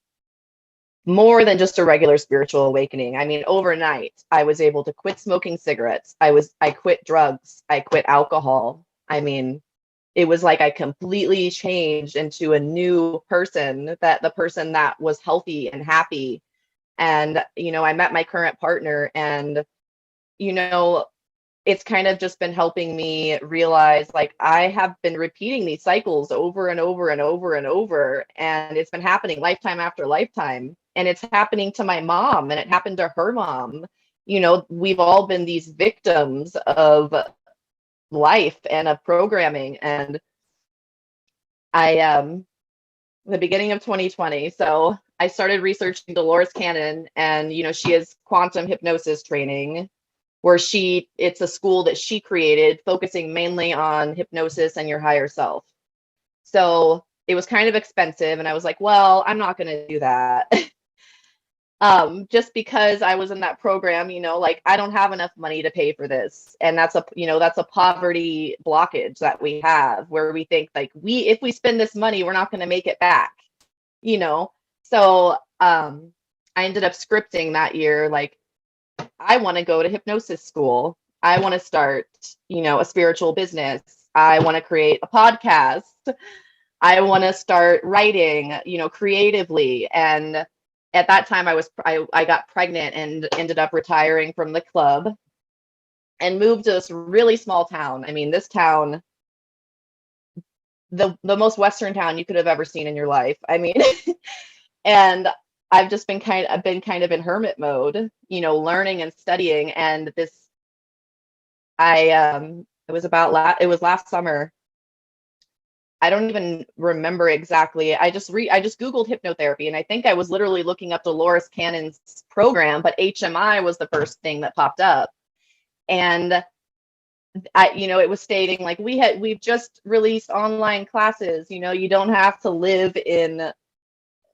more than just a regular spiritual awakening. I mean, overnight, I was able to quit smoking cigarettes. I quit drugs. I quit alcohol. I mean, it was like I completely changed into a new person, that the person that was healthy and happy. And, you know, I met my current partner, and, you know, it's kind of just been helping me realize, like, I have been repeating these cycles over and over and over and over, and it's been happening lifetime after lifetime. And it's happening to my mom, and it happened to her mom. You know, we've all been these victims of life and of programming. And the beginning of 2020, so I started researching Dolores Cannon, and, you know, she has quantum hypnosis training, where it's a school that she created focusing mainly on hypnosis and your higher self. So it was kind of expensive, and I was like, well, I'm not going to do that. Just because I was in that program, you know, like, I don't have enough money to pay for this. And that's a poverty blockage that we have, where we think, like, if we spend this money, we're not going to make it back, you know? So I ended up scripting that year, like, I want to go to hypnosis school. I want to start, you know, a spiritual business. I want to create a podcast. I want to start writing, you know, creatively. And at that time, I got pregnant and ended up retiring from the club and moved to this really small town. I mean, this town, the most Western town you could have ever seen in your life. I mean, and I've been kind of in hermit mode, you know, learning and studying. And it was last summer. I don't even remember exactly. I just Googled hypnotherapy, and I think I was literally looking up Dolores Cannon's program, but HMI was the first thing that popped up. And you know, it was stating, like, we've just released online classes, you know, you don't have to live in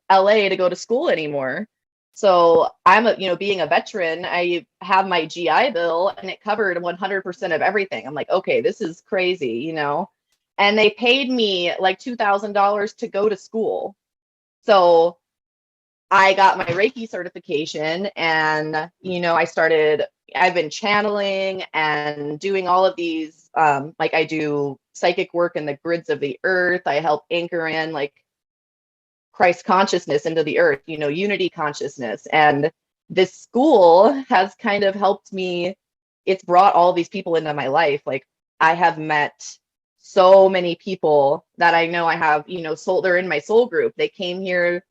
LA to go to school anymore. So being a veteran, I have my GI Bill, and it covered 100% of everything. I'm like, okay, this is crazy, you know? And they paid me like $2,000 to go to school. So I got my Reiki certification, and, you know, I've been channeling and doing all of these, like, I do psychic work in the grids of the earth. I help anchor in, like, Christ consciousness into the earth, you know, unity consciousness. And this school has kind of helped me. It's brought all these people into my life. Like, I have met so many people that I know I have, you know, they're in my soul group. They came here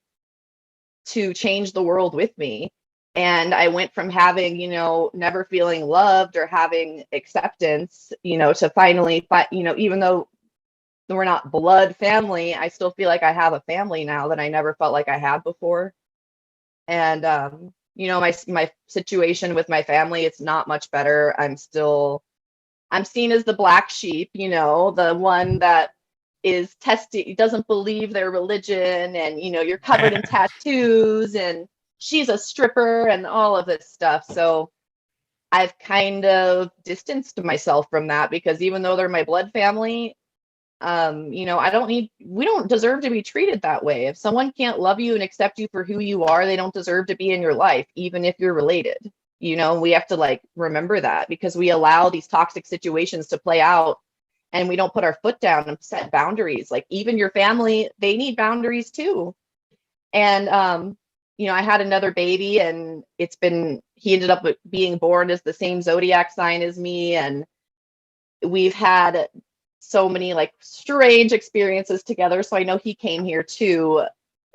to change the world with me. And I went from having, you know, never feeling loved or having acceptance, you know, to finally, you know, even though we're not blood family, I still feel like I have a family now that I never felt like I had before. And you know, my situation with my family, it's not much better. I'm seen as the black sheep, you know, the one that is testy, doesn't believe their religion, and, you know, you're covered in tattoos, and she's a stripper and all of this stuff. So I've kind of distanced myself from that, because even though they're my blood family, We don't deserve to be treated that way. If someone can't love you and accept you for who you are, they don't deserve to be in your life, even if you're related. We have to like remember that, because we allow these toxic situations to play out and we don't put our foot down and set boundaries. Like even your family, they need boundaries too. And I had another baby, and he ended up being born as the same zodiac sign as me, and we've had so many like strange experiences together. So I know he came here too.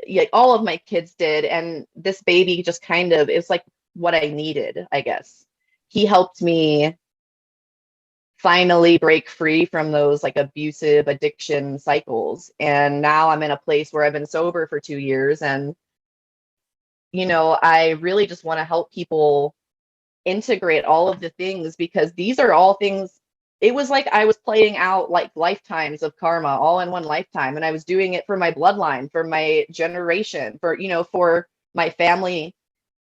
Yeah, all of my kids did, and this baby just kind of is like what I needed, I guess. He helped me finally break free from those like abusive addiction cycles, and now I'm in a place where I've been sober for 2 years, and I really just want to help people integrate all of the things, because these are all things. It was like I was playing out like lifetimes of karma all in one lifetime, and I was doing it for my bloodline, for my generation, for my family.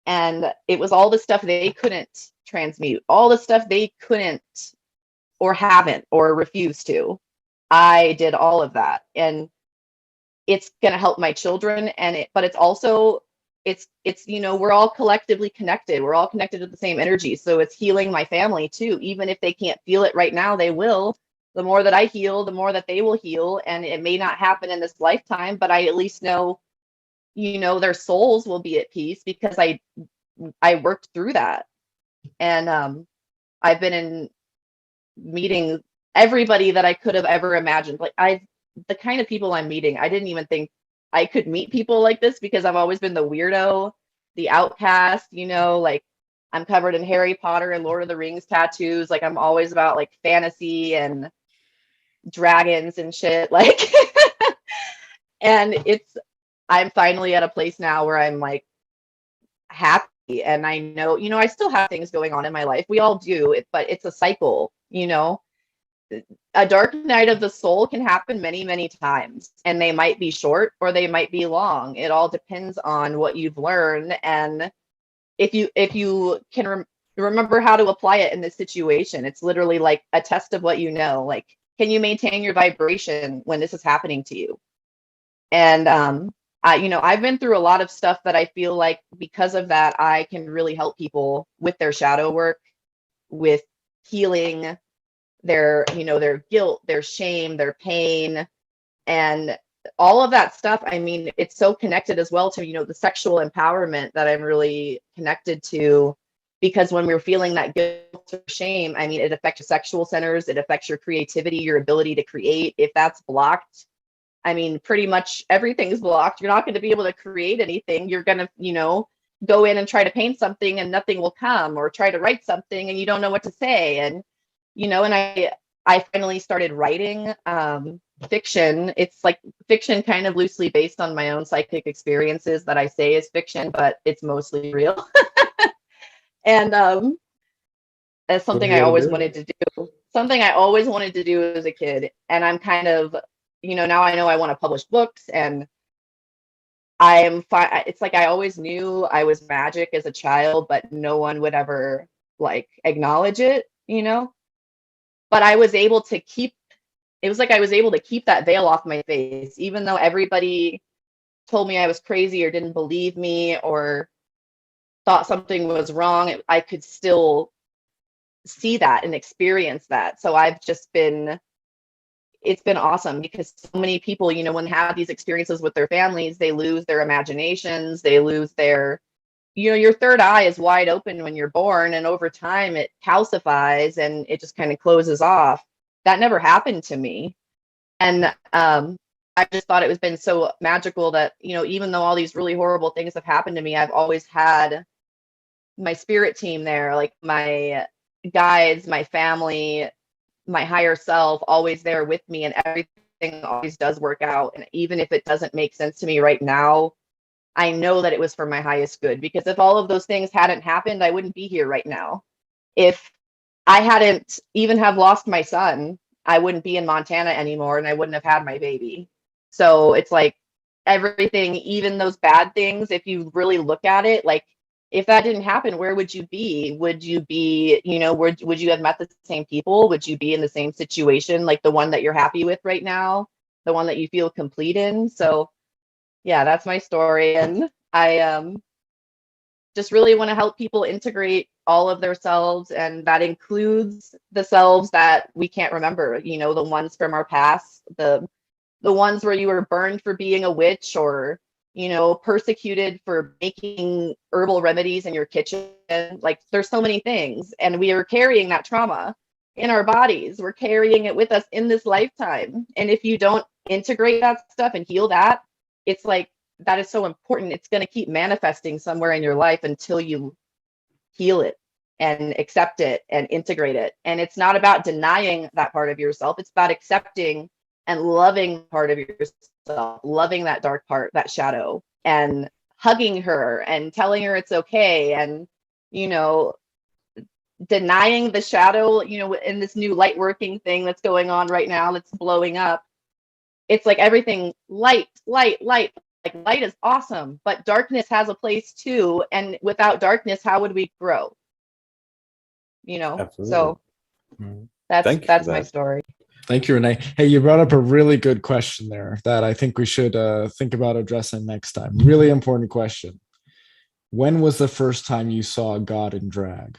And it was all the stuff they couldn't transmute, all the stuff they couldn't or haven't or refused to. I did all of that, and it's going to help my children. But it's also, it's we're all collectively connected. We're all connected to the same energy. So it's healing my family too. Even if they can't feel it right now, they will. The more that I heal, the more that they will heal. And it may not happen in this lifetime, but I at least know, their souls will be at peace, because I worked through that. And I've been in meeting everybody that I could have ever imagined. Like the kind of people I'm meeting, I didn't even think I could meet people like this, because I've always been the weirdo, the outcast, like I'm covered in Harry Potter and Lord of the Rings tattoos. Like I'm always about like fantasy and dragons and shit. Like, and I'm finally at a place now where I'm like happy, and I know, I still have things going on in my life. We all do it, but it's a cycle. A dark night of the soul can happen many, many times, and they might be short or they might be long. It all depends on what you've learned, and if you can remember how to apply it in this situation. It's literally like a test of what you know. Like, can you maintain your vibration when this is happening to you? And I've been through a lot of stuff that I feel like because of that, I can really help people with their shadow work, with healing their guilt, their shame, their pain, and all of that stuff. I mean, it's so connected as well to, the sexual empowerment that I'm really connected to, because when we're feeling that guilt or shame, I mean, it affects your sexual centers, it affects your creativity, your ability to create. If that's blocked, I mean, pretty much everything's blocked. You're not going to be able to create anything. You're going to, go in and try to paint something and nothing will come, or try to write something and you don't know what to say. And and I finally started writing fiction. It's like fiction kind of loosely based on my own psychic experiences that I say is fiction, but it's mostly real. And that's something I always wanted to do. Something I always wanted to do as a kid. And I'm kind of, now I know I want to publish books, and it's like I always knew I was magic as a child, but no one would ever like acknowledge it, But I was able to it was like I was able to keep that veil off my face, even though everybody told me I was crazy or didn't believe me or thought something was wrong. I could still see that and experience that. So it's been awesome, because so many people, when they have these experiences with their families, they lose their imaginations, they lose their, your third eye is wide open when you're born, and over time it calcifies and it just kind of closes off. That never happened to me. And I just thought it was been so magical that, even though all these really horrible things have happened to me, I've always had my spirit team there, like my guides, my family, my higher self, always there with me, and everything always does work out. And even if it doesn't make sense to me right now, I know that it was for my highest good, because if all of those things hadn't happened, I wouldn't be here right now. If I hadn't even have lost my son, I wouldn't be in Montana anymore, and I wouldn't have had my baby. So it's like everything, even those bad things, if you really look at it, like if that didn't happen, where would you be? Would you be, would you have met the same people? Would you be in the same situation, like the one that you're happy with right now, the one that you feel complete in? So yeah, that's my story. And I just really want to help people integrate all of their selves. And that includes the selves that we can't remember, the ones from our past, the ones where you were burned for being a witch, or persecuted for making herbal remedies in your kitchen. Like, there's so many things, and we are carrying that trauma in our bodies. We're carrying it with us in this lifetime. And if you don't integrate that stuff and heal that, it's like, that is so important. It's going to keep manifesting somewhere in your life until you heal it and accept it and integrate it. And it's not about denying that part of yourself. It's about accepting and loving part of yourself, loving that dark part, that shadow, and hugging her and telling her it's okay. And, denying the shadow, in this new light working thing that's going on right now, that's blowing up. It's like everything light, light, light. Like, light is awesome, but darkness has a place too. And without darkness, how would we grow? Absolutely. So that's my story. Thank you, Renee. Hey, you brought up a really good question there that I think we should think about addressing next time. Really important question. When was the first time you saw God in drag?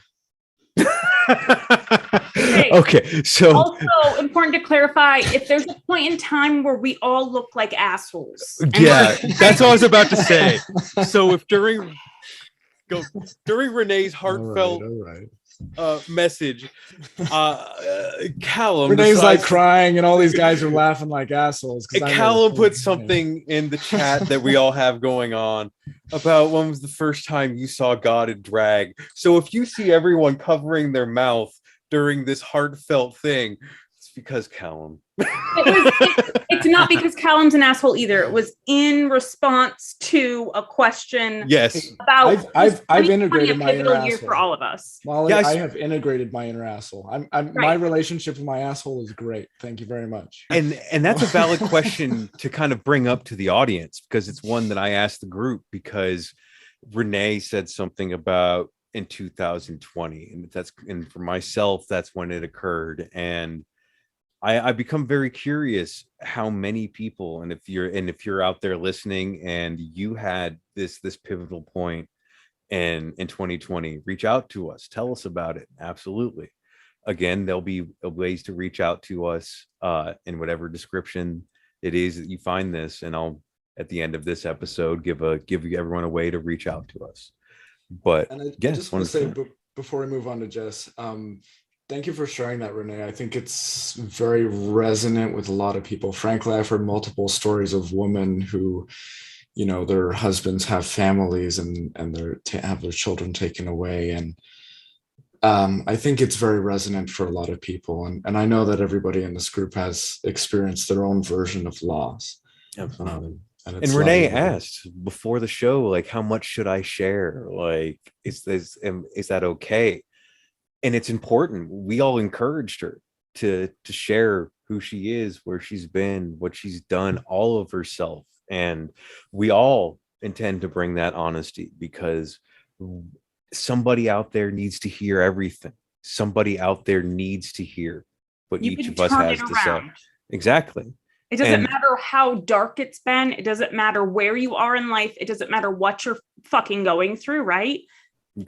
Okay, so also important to clarify, if there's a point in time where we all look like assholes. Yeah, that's what I was about to say. So if during Renee's heartfelt message, Callum, Renee's like crying and all these guys are laughing like assholes. Callum put something in the chat that we all have going on about when was the first time you saw God in drag. So if you see everyone covering their mouth during this heartfelt thing, it's because Callum. It's not because Callum's an asshole either. It was in response to a question. Yes, about I've integrated my inner asshole. Year for all of us. Molly, I have integrated my inner asshole. Right. My relationship with my asshole is great. Thank you very much. And that's a valid question to kind of bring up to the audience, because it's one that I asked the group, because Renee said something about in 2020, and for myself, that's when it occurred. And I become very curious how many people, and if you're out there listening and you had this pivotal point in 2020, reach out to us, tell us about it. Absolutely. Again, there'll be ways to reach out to us in whatever description it is that you find this, and I'll, at the end of this episode, give everyone a way to reach out to us. But I just want to say before we move on to Jess, thank you for sharing that, Renee. I think it's very resonant with a lot of people. Frankly, I've heard multiple stories of women who, their husbands have families and have their children taken away. And I think it's very resonant for a lot of people. And I know that everybody in this group has experienced their own version of loss. Absolutely. And Renee asked before the show, like, how much should I share? Like, is that okay? And it's important. We all encouraged her to share who she is, where she's been, what she's done, all of herself. And we all intend to bring that honesty, because somebody out there needs to hear everything. Somebody out there needs to hear what each of us has to say. Exactly. It doesn't matter how dark it's been. It doesn't matter where you are in life. It doesn't matter what you're fucking going through, right?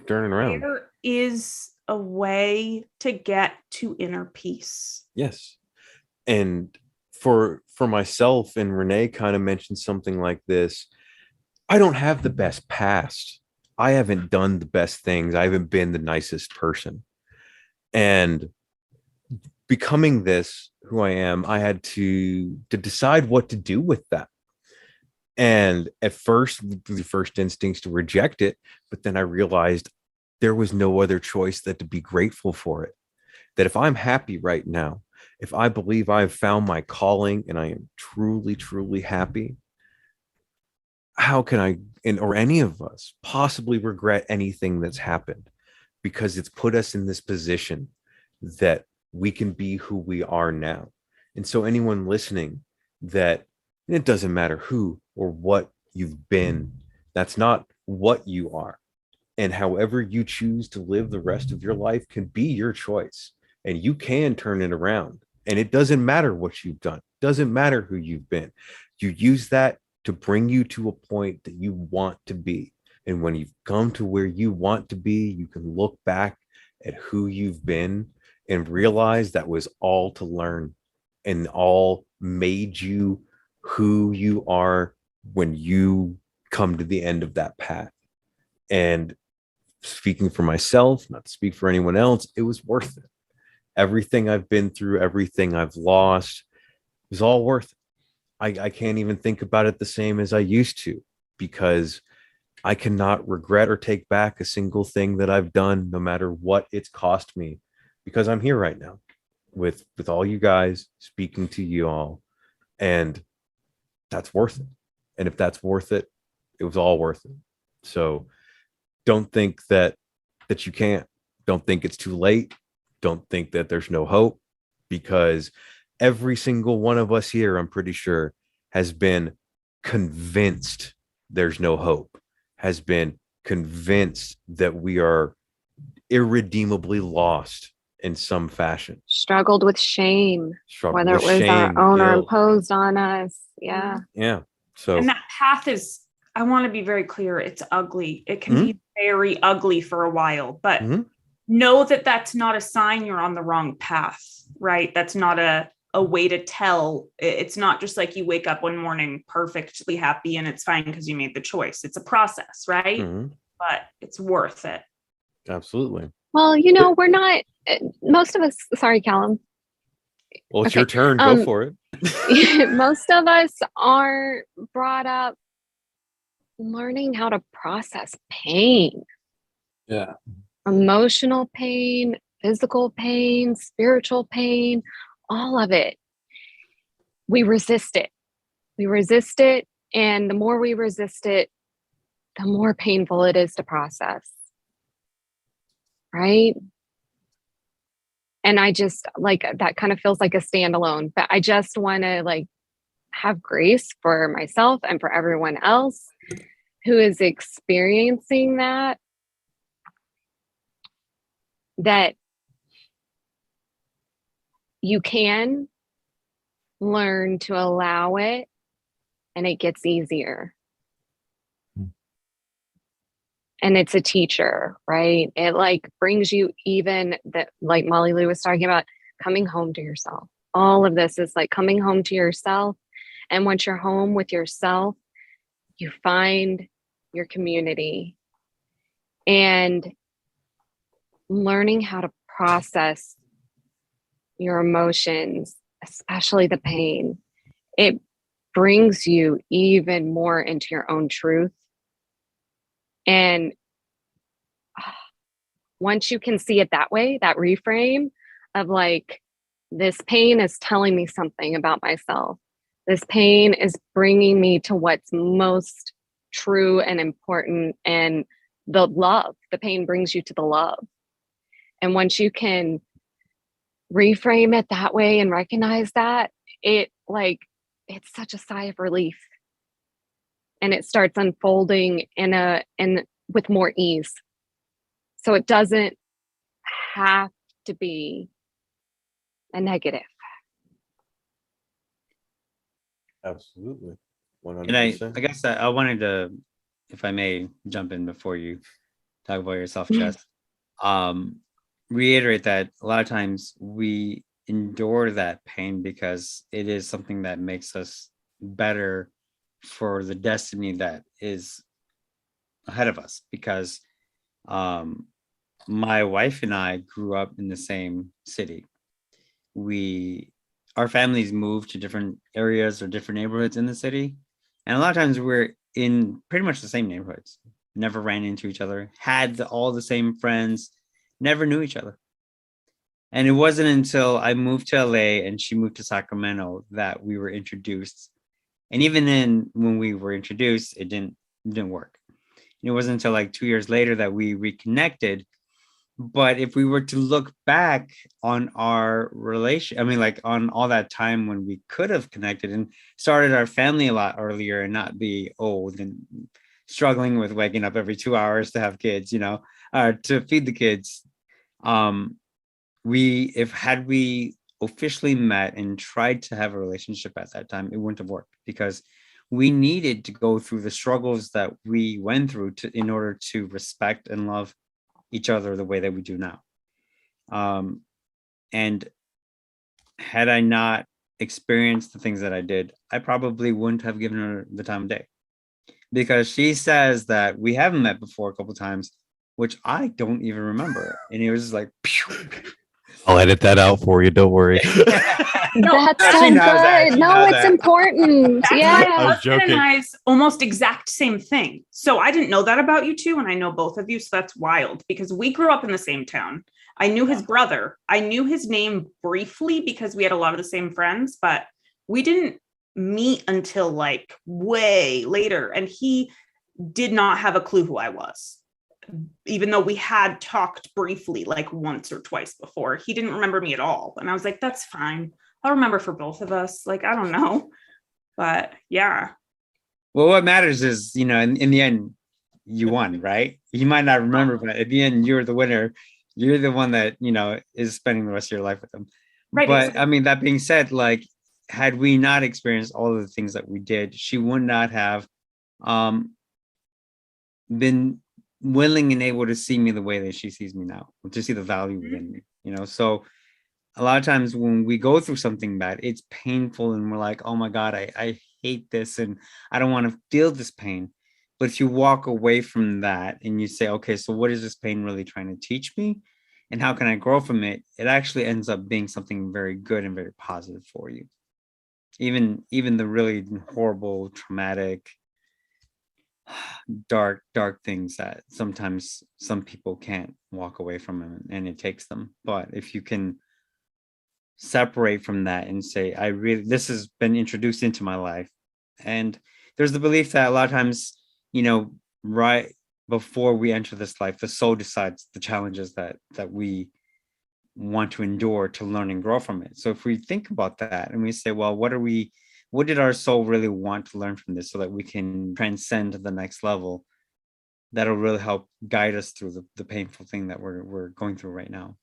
Turning around. There is a way to get to inner peace. Yes. And for myself, and Renee kind of mentioned something like this, I don't have the best past. I haven't done the best things. I haven't been the nicest person. And becoming this, who I am, I had to decide what to do with that. And at first, the first instincts to reject it, but then I realized there was no other choice than to be grateful for it. That if I'm happy right now, if I believe I've found my calling and I am truly, truly happy, how can I, or any of us, possibly regret anything that's happened? Because it's put us in this position that we can be who we are now. And so anyone listening, that it doesn't matter who or what you've been, that's not what you are. And however you choose to live the rest of your life can be your choice. And you can turn it around. And it doesn't matter what you've done, doesn't matter who you've been. You use that to bring you to a point that you want to be. And when you've come to where you want to be, you can look back at who you've been and realize that was all to learn and all made you who you are when you come to the end of that path. And speaking for myself, not to speak for anyone else, it was worth it. Everything I've been through, everything I've lost, it was all worth it. I can't even think about it the same as I used to, because I cannot regret or take back a single thing that I've done, no matter what it's cost me, because I'm here right now with all you guys, speaking to you all, and that's worth it. And if that's worth it, it was all worth it. So don't think that you can't. Don't think it's too late. Don't think that there's no hope, because every single one of us here, I'm pretty sure, has been convinced there's no hope, has been convinced that we are irredeemably lost in some fashion. Struggled with shame, Struggled whether with it was shame, our own or guilt. imposed on us. Yeah. Yeah. So And that path is, I want to be very clear, it's ugly. It can be very ugly for a while, but know that that's not a sign you're on the wrong path, right? That's not a way to tell. It's not just like you wake up one morning perfectly happy and it's fine because you made the choice. It's a process, right? But it's worth it. absolutely. Well, we're not, most of us, sorry, Callum. Well, it's Okay. your turn. Go for it. Most of us are brought up learning how to process pain. Yeah. Emotional pain, physical pain, spiritual pain, all of it. We resist it. We resist it. And the more we resist it, the more painful it is to process. Right? And I just that kind of feels like a standalone, but I just want to have grace for myself and for everyone else who is experiencing that you can learn to allow it and it gets easier. And it's a teacher, right? It brings you even that, like Molly Lou was talking about, coming home to yourself. All of this is like coming home to yourself. And once you're home with yourself, you find your community and learning how to process your emotions, especially the pain. It brings you even more into your own truth. And once you can see it that way, that reframe of this pain is telling me something about myself. This pain is bringing me to what's most true and important, and the love. The pain brings you to the love. And once you can reframe it that way and recognize that, it's such a sigh of relief. And it starts unfolding with more ease. So it doesn't have to be a negative. Absolutely. 100%. And I guess I wanted to, if I may jump in before you talk about yourself, Jess, reiterate that a lot of times we endure that pain because it is something that makes us better for the destiny that is ahead of us. Because my wife and I grew up in the same city. Our families moved to different areas or different neighborhoods in the city. And a lot of times we're in pretty much the same neighborhoods, never ran into each other, had all the same friends, never knew each other. And it wasn't until I moved to LA and she moved to Sacramento that we were introduced. And even then, when we were introduced, it didn't work. And it wasn't until 2 years later that we reconnected. But if we were to look back on our relation, on all that time when we could have connected and started our family a lot earlier and not be old and struggling with waking up every 2 hours to have kids, to feed the kids. Had we officially met and tried to have a relationship at that time, it wouldn't have worked, because we needed to go through the struggles that we went through in order to respect and love each other the way that we do now. And had I not experienced the things that I did, I probably wouldn't have given her the time of day, because she says that we haven't met before a couple of times, which I don't even remember. And it was just like, pew. I'll edit that out for you. Don't worry. That's no, so she knows that. good. She No, knows it's that. important. That's Yeah. my I was husband joking. and I's almost exact same thing. So I didn't know that about you two, and I know both of you. So that's wild, because we grew up in the same town. I knew his brother. I knew his name briefly because we had a lot of the same friends, but we didn't meet until like way later. And he did not have a clue who I was, even though we had talked briefly like once or twice before. He didn't remember me at all. And I was like, that's fine. I'll remember for both of us. Like, I don't know. But yeah. Well, what matters is, in the end, you won, right? You might not remember, but at the end, you're the winner. You're the one that, is spending the rest of your life with them. Right, But exactly. I mean, that being said, like, had we not experienced all of the things that we did, she would not have been willing and able to see me the way that she sees me now, to see the value within me, So a lot of times when we go through something bad, it's painful and we're like, oh my God, I hate this and I don't want to feel this pain. But if you walk away from that and you say, okay, so what is this pain really trying to teach me? And how can I grow from it? It actually ends up being something very good and very positive for you. Even the really horrible, traumatic, dark things that sometimes some people can't walk away from, and it takes them. But if you can separate from that and say, this has been introduced into my life. And there's the belief that a lot of times, right before we enter this life, the soul decides the challenges that we want to endure to learn and grow from it. So if we think about that and we say, well, what did our soul really want to learn from this so that we can transcend to the next level? That'll really help guide us through the painful thing that we're going through right now.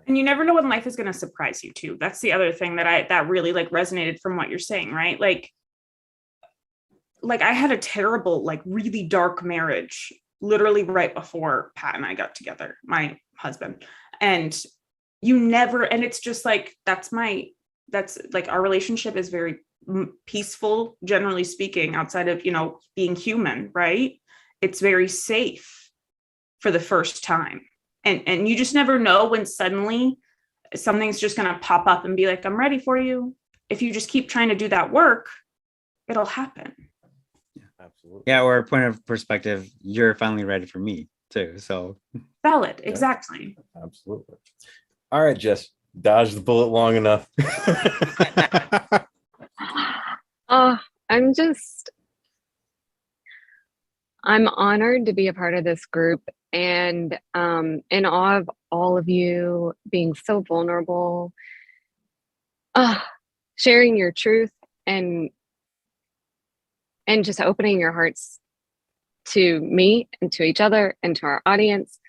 And you never know when life is going to surprise you too. That's the other thing that really like resonated from what you're saying, right? Like I had a terrible, like really dark marriage, literally right before Pat and I got together, my husband. And it's just like, that's like, our relationship is very peaceful, generally speaking, outside of, being human, right? It's very safe for the first time. And you just never know when suddenly something's just going to pop up and be like, I'm ready for you. If you just keep trying to do that work, it'll happen. Yeah, absolutely. Yeah, or a point of perspective, you're finally ready for me too. So valid. Exactly. Absolutely. All right, Jess, dodge the bullet long enough. I'm honored to be a part of this group, and in awe of all of you being so vulnerable, sharing your truth and just opening your hearts to me and to each other and to our audience.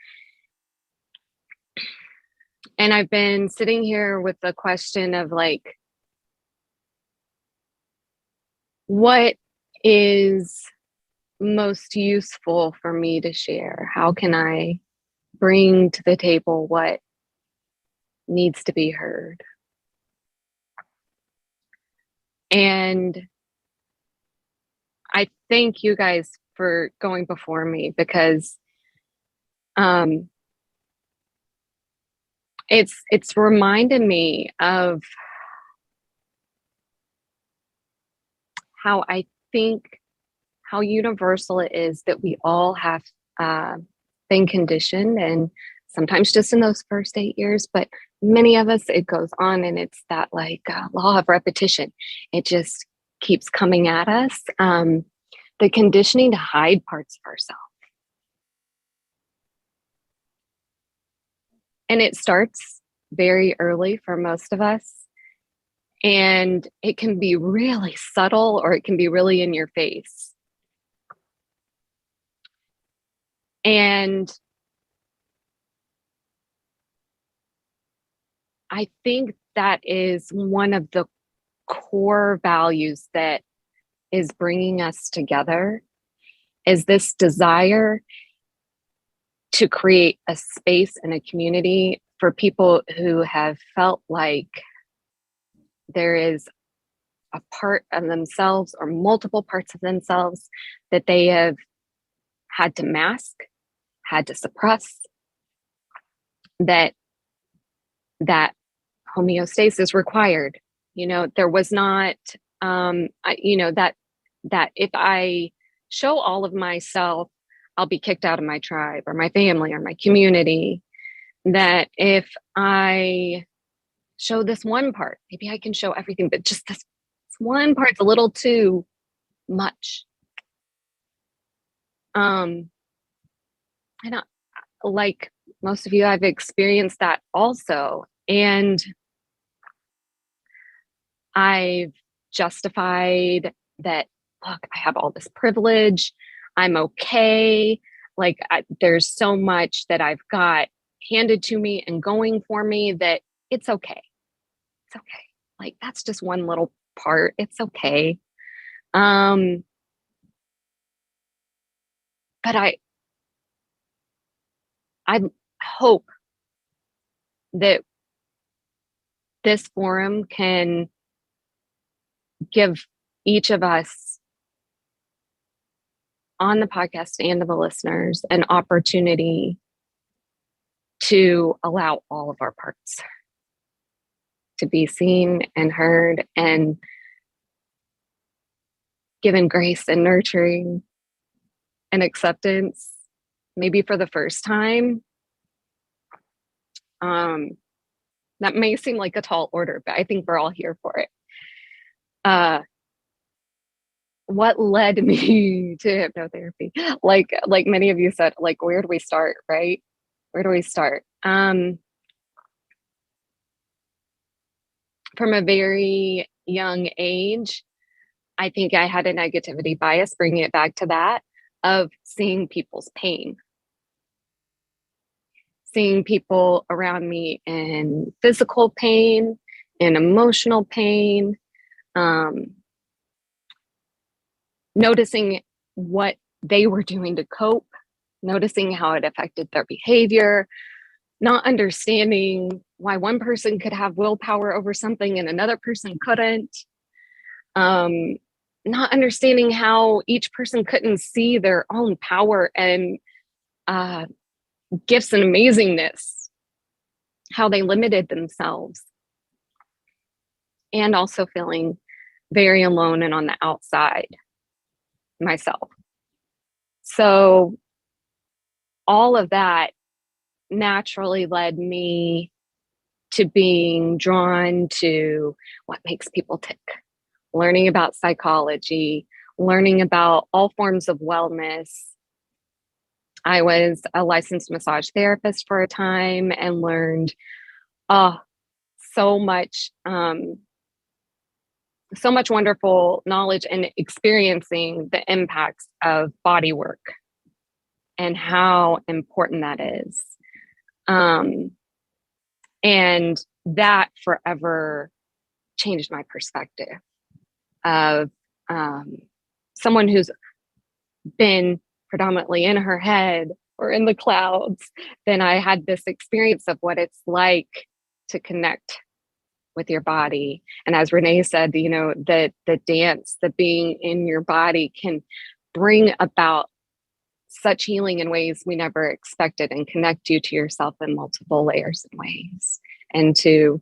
And I've been sitting here with the question of like, what is most useful for me to share? How can I bring to the table what needs to be heard? And I thank you guys for going before me, because it's reminded me of how I think how universal it is that we all have been conditioned, and sometimes just in those first 8 years, but many of us, it goes on, and it's that like law of repetition. It just keeps coming at us. The conditioning to hide parts of ourselves. And it starts very early for most of us. And it can be really subtle, or it can be really in your face. And I think that is one of the core values that is bringing us together, is this desire to create a space and a community for people who have felt like there is a part of themselves or multiple parts of themselves that they have had to mask, had to suppress, that homeostasis required. There was not, that if I show all of myself, I'll be kicked out of my tribe or my family or my community. That if I show this one part, maybe I can show everything, but just this one part's a little too much. And like most of you, I've experienced that also. And I've justified that, look, I have all this privilege. I'm okay. Like there's so much that I've got handed to me and going for me that it's okay. It's okay. Like that's just one little part. It's okay. But I hope that this forum can give each of us on the podcast and to the listeners an opportunity to allow all of our parts to be seen and heard and given grace and nurturing and acceptance, maybe for the first time. That may seem like a tall order, but I think we're all here for it. What led me to hypnotherapy? Like many of you said, like, where do we start, right? Where do we start? From a very young age, I think I had a negativity bias, bringing it back to that, of seeing people's pain. Seeing people around me in physical pain, in emotional pain, noticing what they were doing to cope, noticing how it affected their behavior, not understanding why one person could have willpower over something and another person couldn't, not understanding how each person couldn't see their own power and gifts and amazingness, how they limited themselves, and also feeling very alone and on the outside myself. So all of that naturally led me to being drawn to what makes people tick, learning about psychology, learning about all forms of wellness. I was a licensed massage therapist for a time and learned so much wonderful knowledge and experiencing the impacts of body work and how important that is. And that forever changed my perspective of someone who's been predominantly in her head or in the clouds. Then I had this experience of what it's like to connect with your body. And as Renee said, the dance, the being in your body can bring about such healing in ways we never expected and connect you to yourself in multiple layers and ways, and to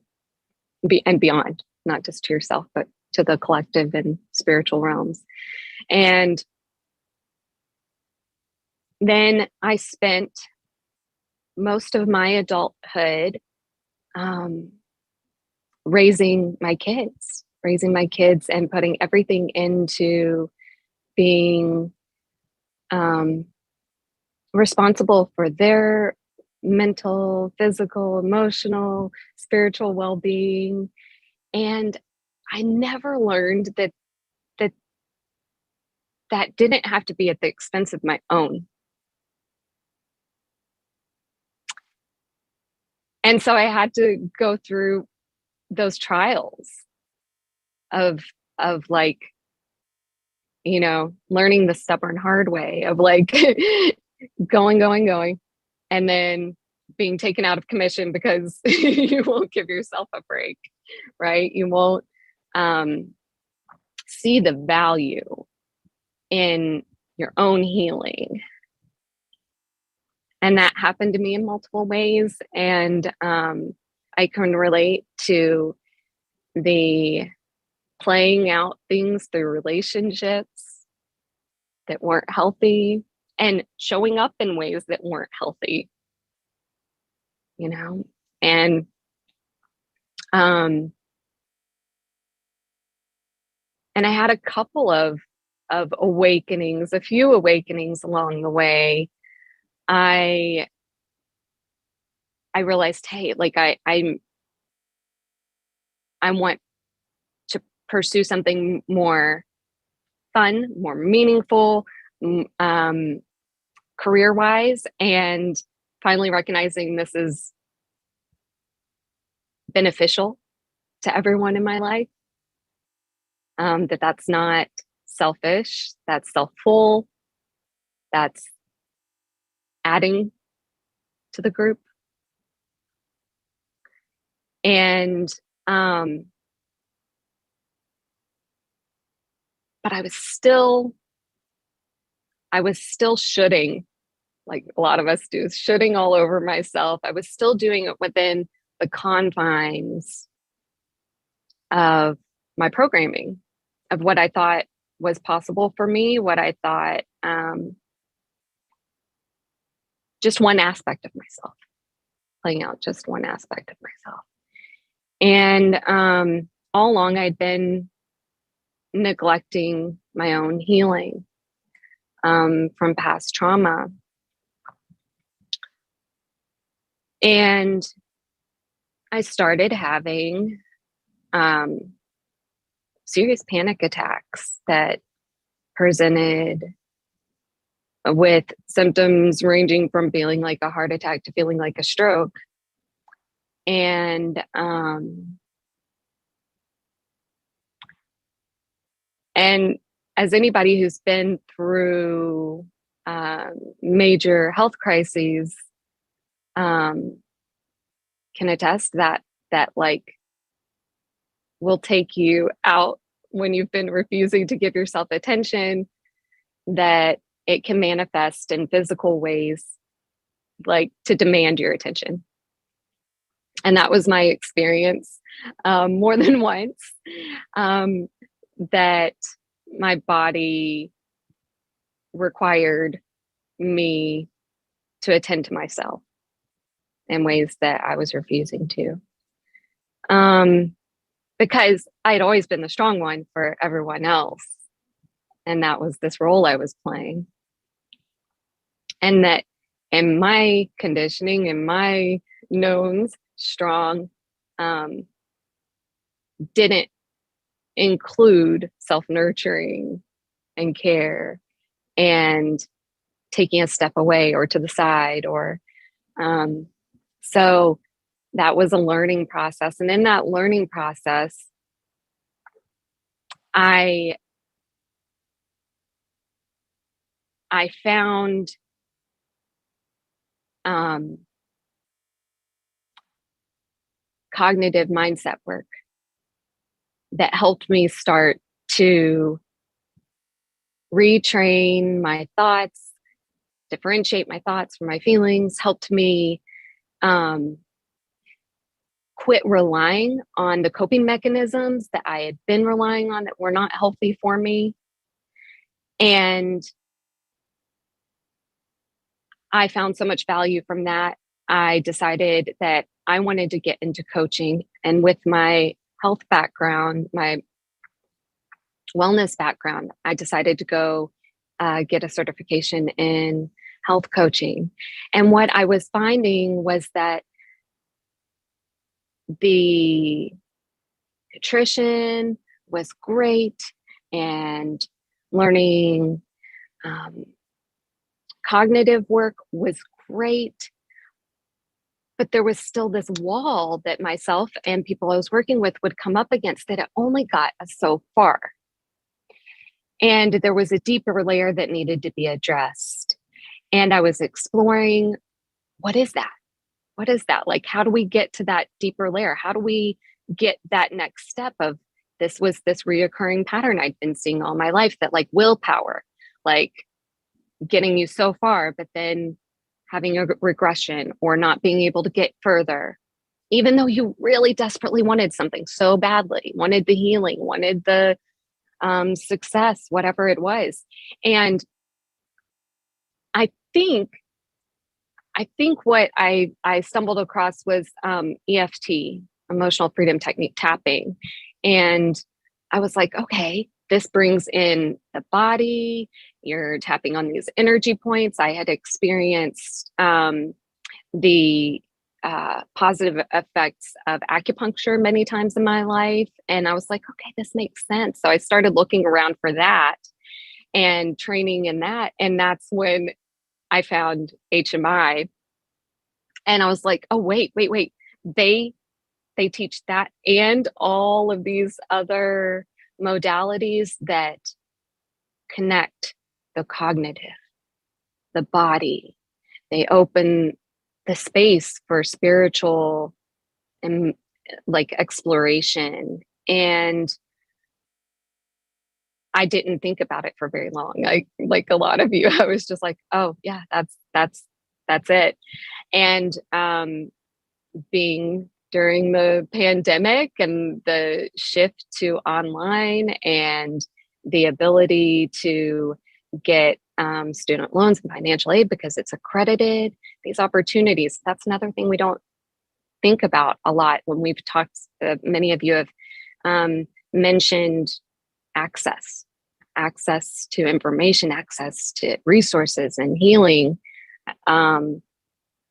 be and beyond, not just to yourself, but to the collective and spiritual realms. And then I spent most of my adulthood raising my kids and putting everything into being responsible for their mental, physical, emotional, spiritual well-being. And I never learned that didn't have to be at the expense of my own. And so I had to go through those trials of like, you know, learning the stubborn hard way of like going, and then being taken out of commission because you won't give yourself a break, right? You won't see the value in your own healing. And that happened to me in multiple ways. And I can relate to the playing out things through relationships that weren't healthy and showing up in ways that weren't healthy, you know? And I had a couple of awakenings, a few awakenings along the way. I realized, hey, like I want to pursue something more fun, more meaningful, career-wise, and finally recognizing this is beneficial to everyone in my life. That's not selfish, that's self-full, that's adding to the group. And but I was still shoulding, like a lot of us do, shoulding all over myself. I was still doing it within the confines of my programming, of what I thought was possible for me, what I thought, just one aspect of myself, playing out just one aspect of myself. And all along, I'd been neglecting my own healing from past trauma. And I started having serious panic attacks that presented with symptoms ranging from feeling like a heart attack to feeling like a stroke. And as anybody who's been through major health crises can attest, that like will take you out when you've been refusing to give yourself attention, that it can manifest in physical ways, like to demand your attention. And that was my experience more than once, that my body required me to attend to myself in ways that I was refusing to. Because I had always been the strong one for everyone else. And that was this role I was playing. And that in my conditioning, in my knowns, strong didn't include self-nurturing and care and taking a step away or to the side, or so that was a learning process. And in that learning process, I found cognitive mindset work that helped me start to retrain my thoughts, differentiate my thoughts from my feelings, helped me quit relying on the coping mechanisms that I had been relying on that were not healthy for me. And I found so much value from that. I decided that I wanted to get into coaching. And with my health background, my wellness background, I decided to go get a certification in health coaching. And what I was finding was that the nutrition was great, and learning cognitive work was great, but there was still this wall that myself and people I was working with would come up against that it only got us so far. And there was a deeper layer that needed to be addressed. And I was exploring, what is that? What is that? Like, how do we get to that deeper layer? How do we get that next step of this was this reoccurring pattern I'd been seeing all my life, that like willpower, like getting you so far, but then having a regression or not being able to get further, even though you really desperately wanted something so badly, wanted the healing, wanted the success, whatever it was. And I think what I stumbled across was EFT, emotional freedom technique tapping. And I was like, okay, this brings in the body, you're tapping on these energy points. I had experienced the positive effects of acupuncture many times in my life. And I was like, okay, this makes sense. So I started looking around for that and training in that. And that's when I found HMI. And I was like, oh, wait. They teach that and all of these other modalities that connect the cognitive, the body. They open the space for spiritual and like exploration. And I didn't think about it for very long. Like a lot of you, I was just like, oh yeah, that's it. And being during the pandemic and the shift to online and the ability to get student loans and financial aid because it's accredited, these opportunities, that's another thing we don't think about a lot when we've talked. Many of you have mentioned access to information, access to resources and healing.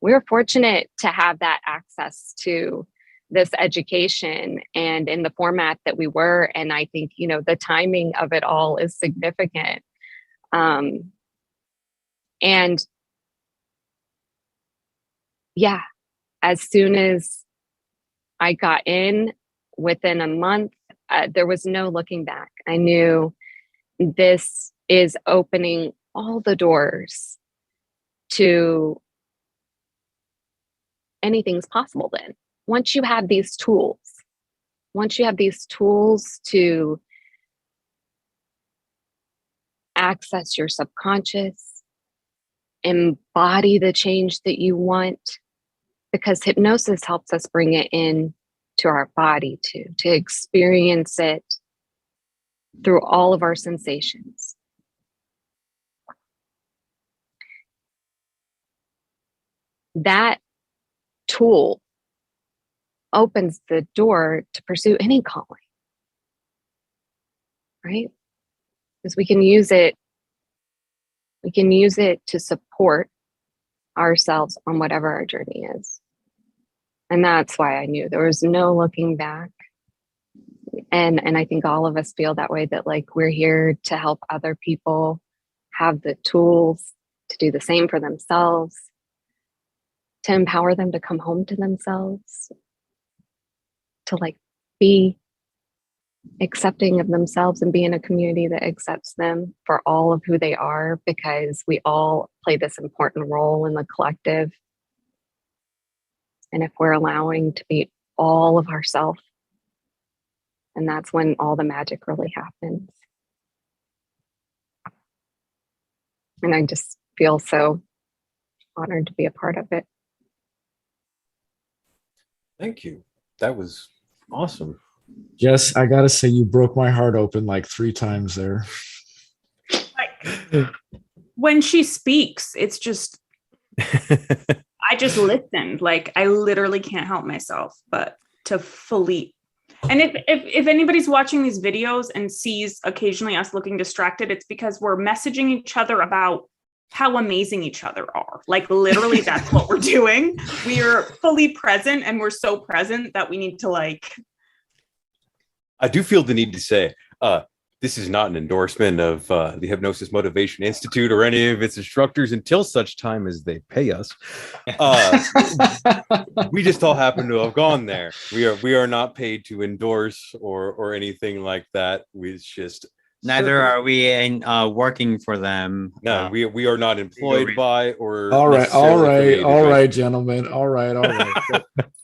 We're fortunate to have that access to this education and in the format that we were. And I think, the timing of it all is significant. And yeah, as soon as I got in, within a month, there was no looking back. I knew this is opening all the doors to anything's possible then. Once you have these tools to access your subconscious, embody the change that you want, because hypnosis helps us bring it in to our body to experience it through all of our sensations. That tool opens the door to pursue any calling, right? Because we can use it to support ourselves on whatever our journey is. And that's why I knew there was no looking back. And I think all of us feel that way, that like we're here to help other people have the tools to do the same for themselves, to empower them to come home to themselves, to like be accepting of themselves and be in a community that accepts them for all of who they are, because we all play this important role in the collective. And if we're allowing to be all of ourselves, and that's when all the magic really happens. And I just feel so honored to be a part of it. Thank you. That was awesome. Yes, I gotta say, you broke my heart open like 3 times there. Like, when she speaks, it's just, I just listened. Like, I literally can't help myself but to fully. And if anybody's watching these videos and sees occasionally us looking distracted, it's because we're messaging each other about how amazing each other are. Like, literally, that's what we're doing. We are fully present, and we're so present that we need to like. I do feel the need to say, This is not an endorsement of the Hypnosis Motivation Institute or any of its instructors until such time as they pay us. We just all happen to have gone there. We are not paid to endorse or anything like that. It's just Neither are we in working for them. no. We are not employed by or all right, necessarily affiliated with. gentlemen. All right.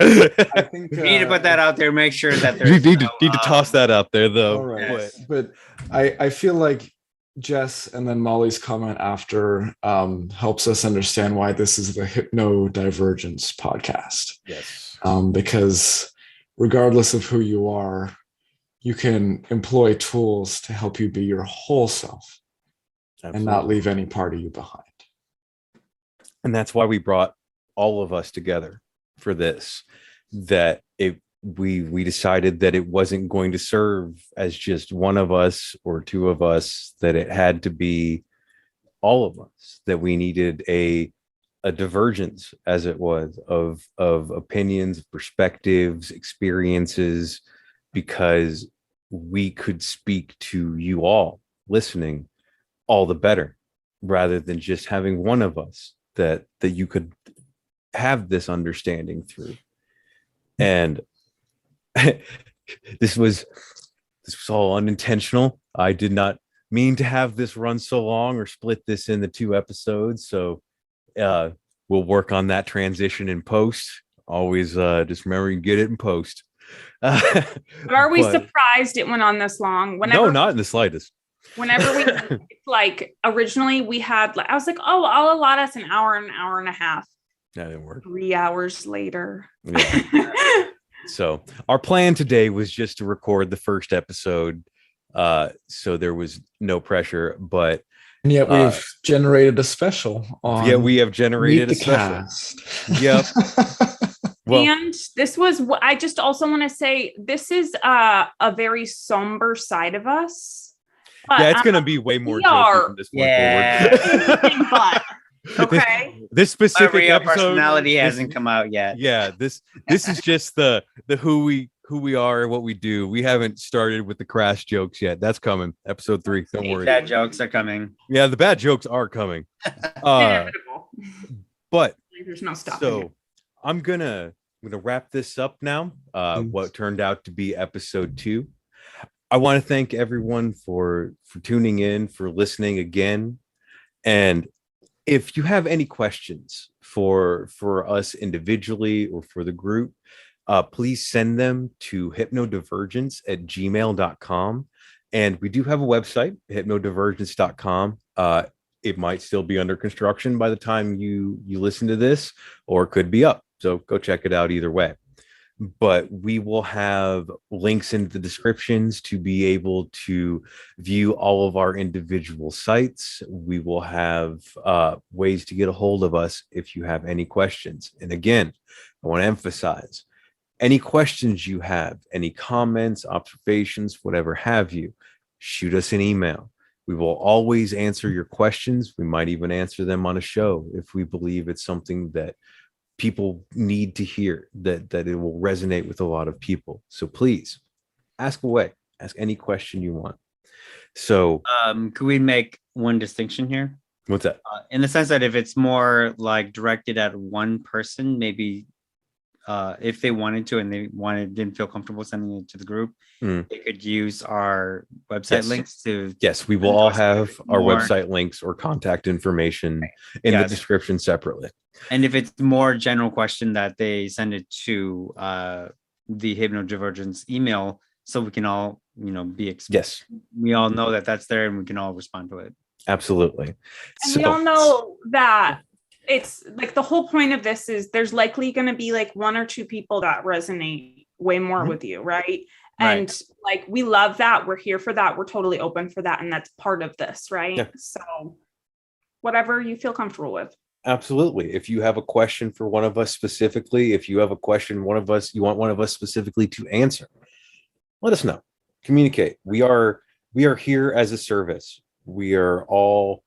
I think We need to put that out there. Make sure that You there's need to toss that out there, though. all right. Yes. But I feel like Jess and then Molly's comment after helps us understand why this is the HypnoDivergence podcast. Yes. Because regardless of who you are, you can employ tools to help you be your whole self and not leave any part of you behind. And that's why we brought all of us together for this. That we decided that it wasn't going to serve as just one of us or two of us, that it had to be all of us, that we needed a divergence, as it was, of opinions, perspectives, experiences, because we could speak to you all listening all the better, rather than just having one of us that you could have this understanding through. And this was all unintentional. I did not mean to have this run so long or split this into 2 episodes. So we'll work on that transition in post. Always just remember you can get it in post. But are we surprised it went on this long? No, not in the slightest. Whenever we like originally we had, I was like, oh, I'll allot us an hour and a half. That didn't work. 3 hours later. Yeah. So our plan today was just to record the first episode. So there was no pressure, but and yet we've generated a special on we have generated a special. Cast. Yep. Well, and this was, I just also want to say, this is a very somber side of us. But, yeah, it's going to be way more jokey from this point forward. But, okay. This specific real episode, personality hasn't come out yet. Yeah, this is just the who we are and what we do. We haven't started with the crash jokes yet. That's coming. Episode 3. Don't worry. Bad jokes are coming. Yeah, the bad jokes are coming. But there's no stopping. So I'm gonna wrap this up now. What turned out to be episode 2. I want to thank everyone for tuning in, for listening again. And if you have any questions for us individually or for the group, please send them to hypnodivergence@gmail.com. And we do have a website, hypnodivergence.com. It might still be under construction by the time you listen to this, or it could be up. So go check it out either way. But we will have links in the descriptions to be able to view all of our individual sites. We will have ways to get a hold of us if you have any questions. And again, I want to emphasize, any questions you have, any comments, observations, whatever have you, shoot us an email. We will always answer your questions. We might even answer them on a show if we believe it's something that people need to hear, that it will resonate with a lot of people. So please ask away, ask any question you want. So could we make one distinction here? What's that? In the sense that if it's more like directed at one person, maybe if they wanted to and didn't feel comfortable sending it to the group, they could use our website links to. Yes, we will all have our website links or contact information in the description separately. And if it's more general question, that they send it to the HypnoDivergence email, so we can all, be yes. We all know that that's there, and we can all respond to it. Absolutely. And we all know that it's like the whole point of this is there's likely going to be like 1 or 2 people that resonate way more with you, right? And like we love that. We're here for that. We're totally open for that, and that's part of this, right? Yeah. So whatever you feel comfortable with. Absolutely. If you have a question for one of us specifically, if you have a question you want one of us specifically to answer, let us know. Communicate. We are here as a service. We are all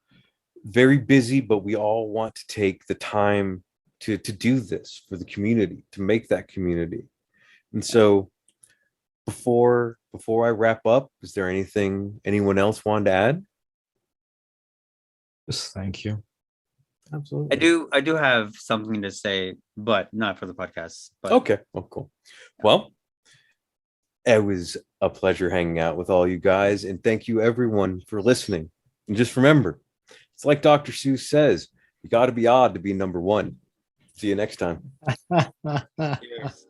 very busy, but we all want to take the time to do this for the community, to make that community. And so before I wrap up, is there anything anyone else wanted to add? Just thank you. Absolutely. I do have something to say, but not for the podcast. But Okay. Oh, cool. Well, it was a pleasure hanging out with all you guys, and thank you everyone for listening. And just remember, it's like Dr. Seuss says, you got to be odd to be number one. See you next time. cheers.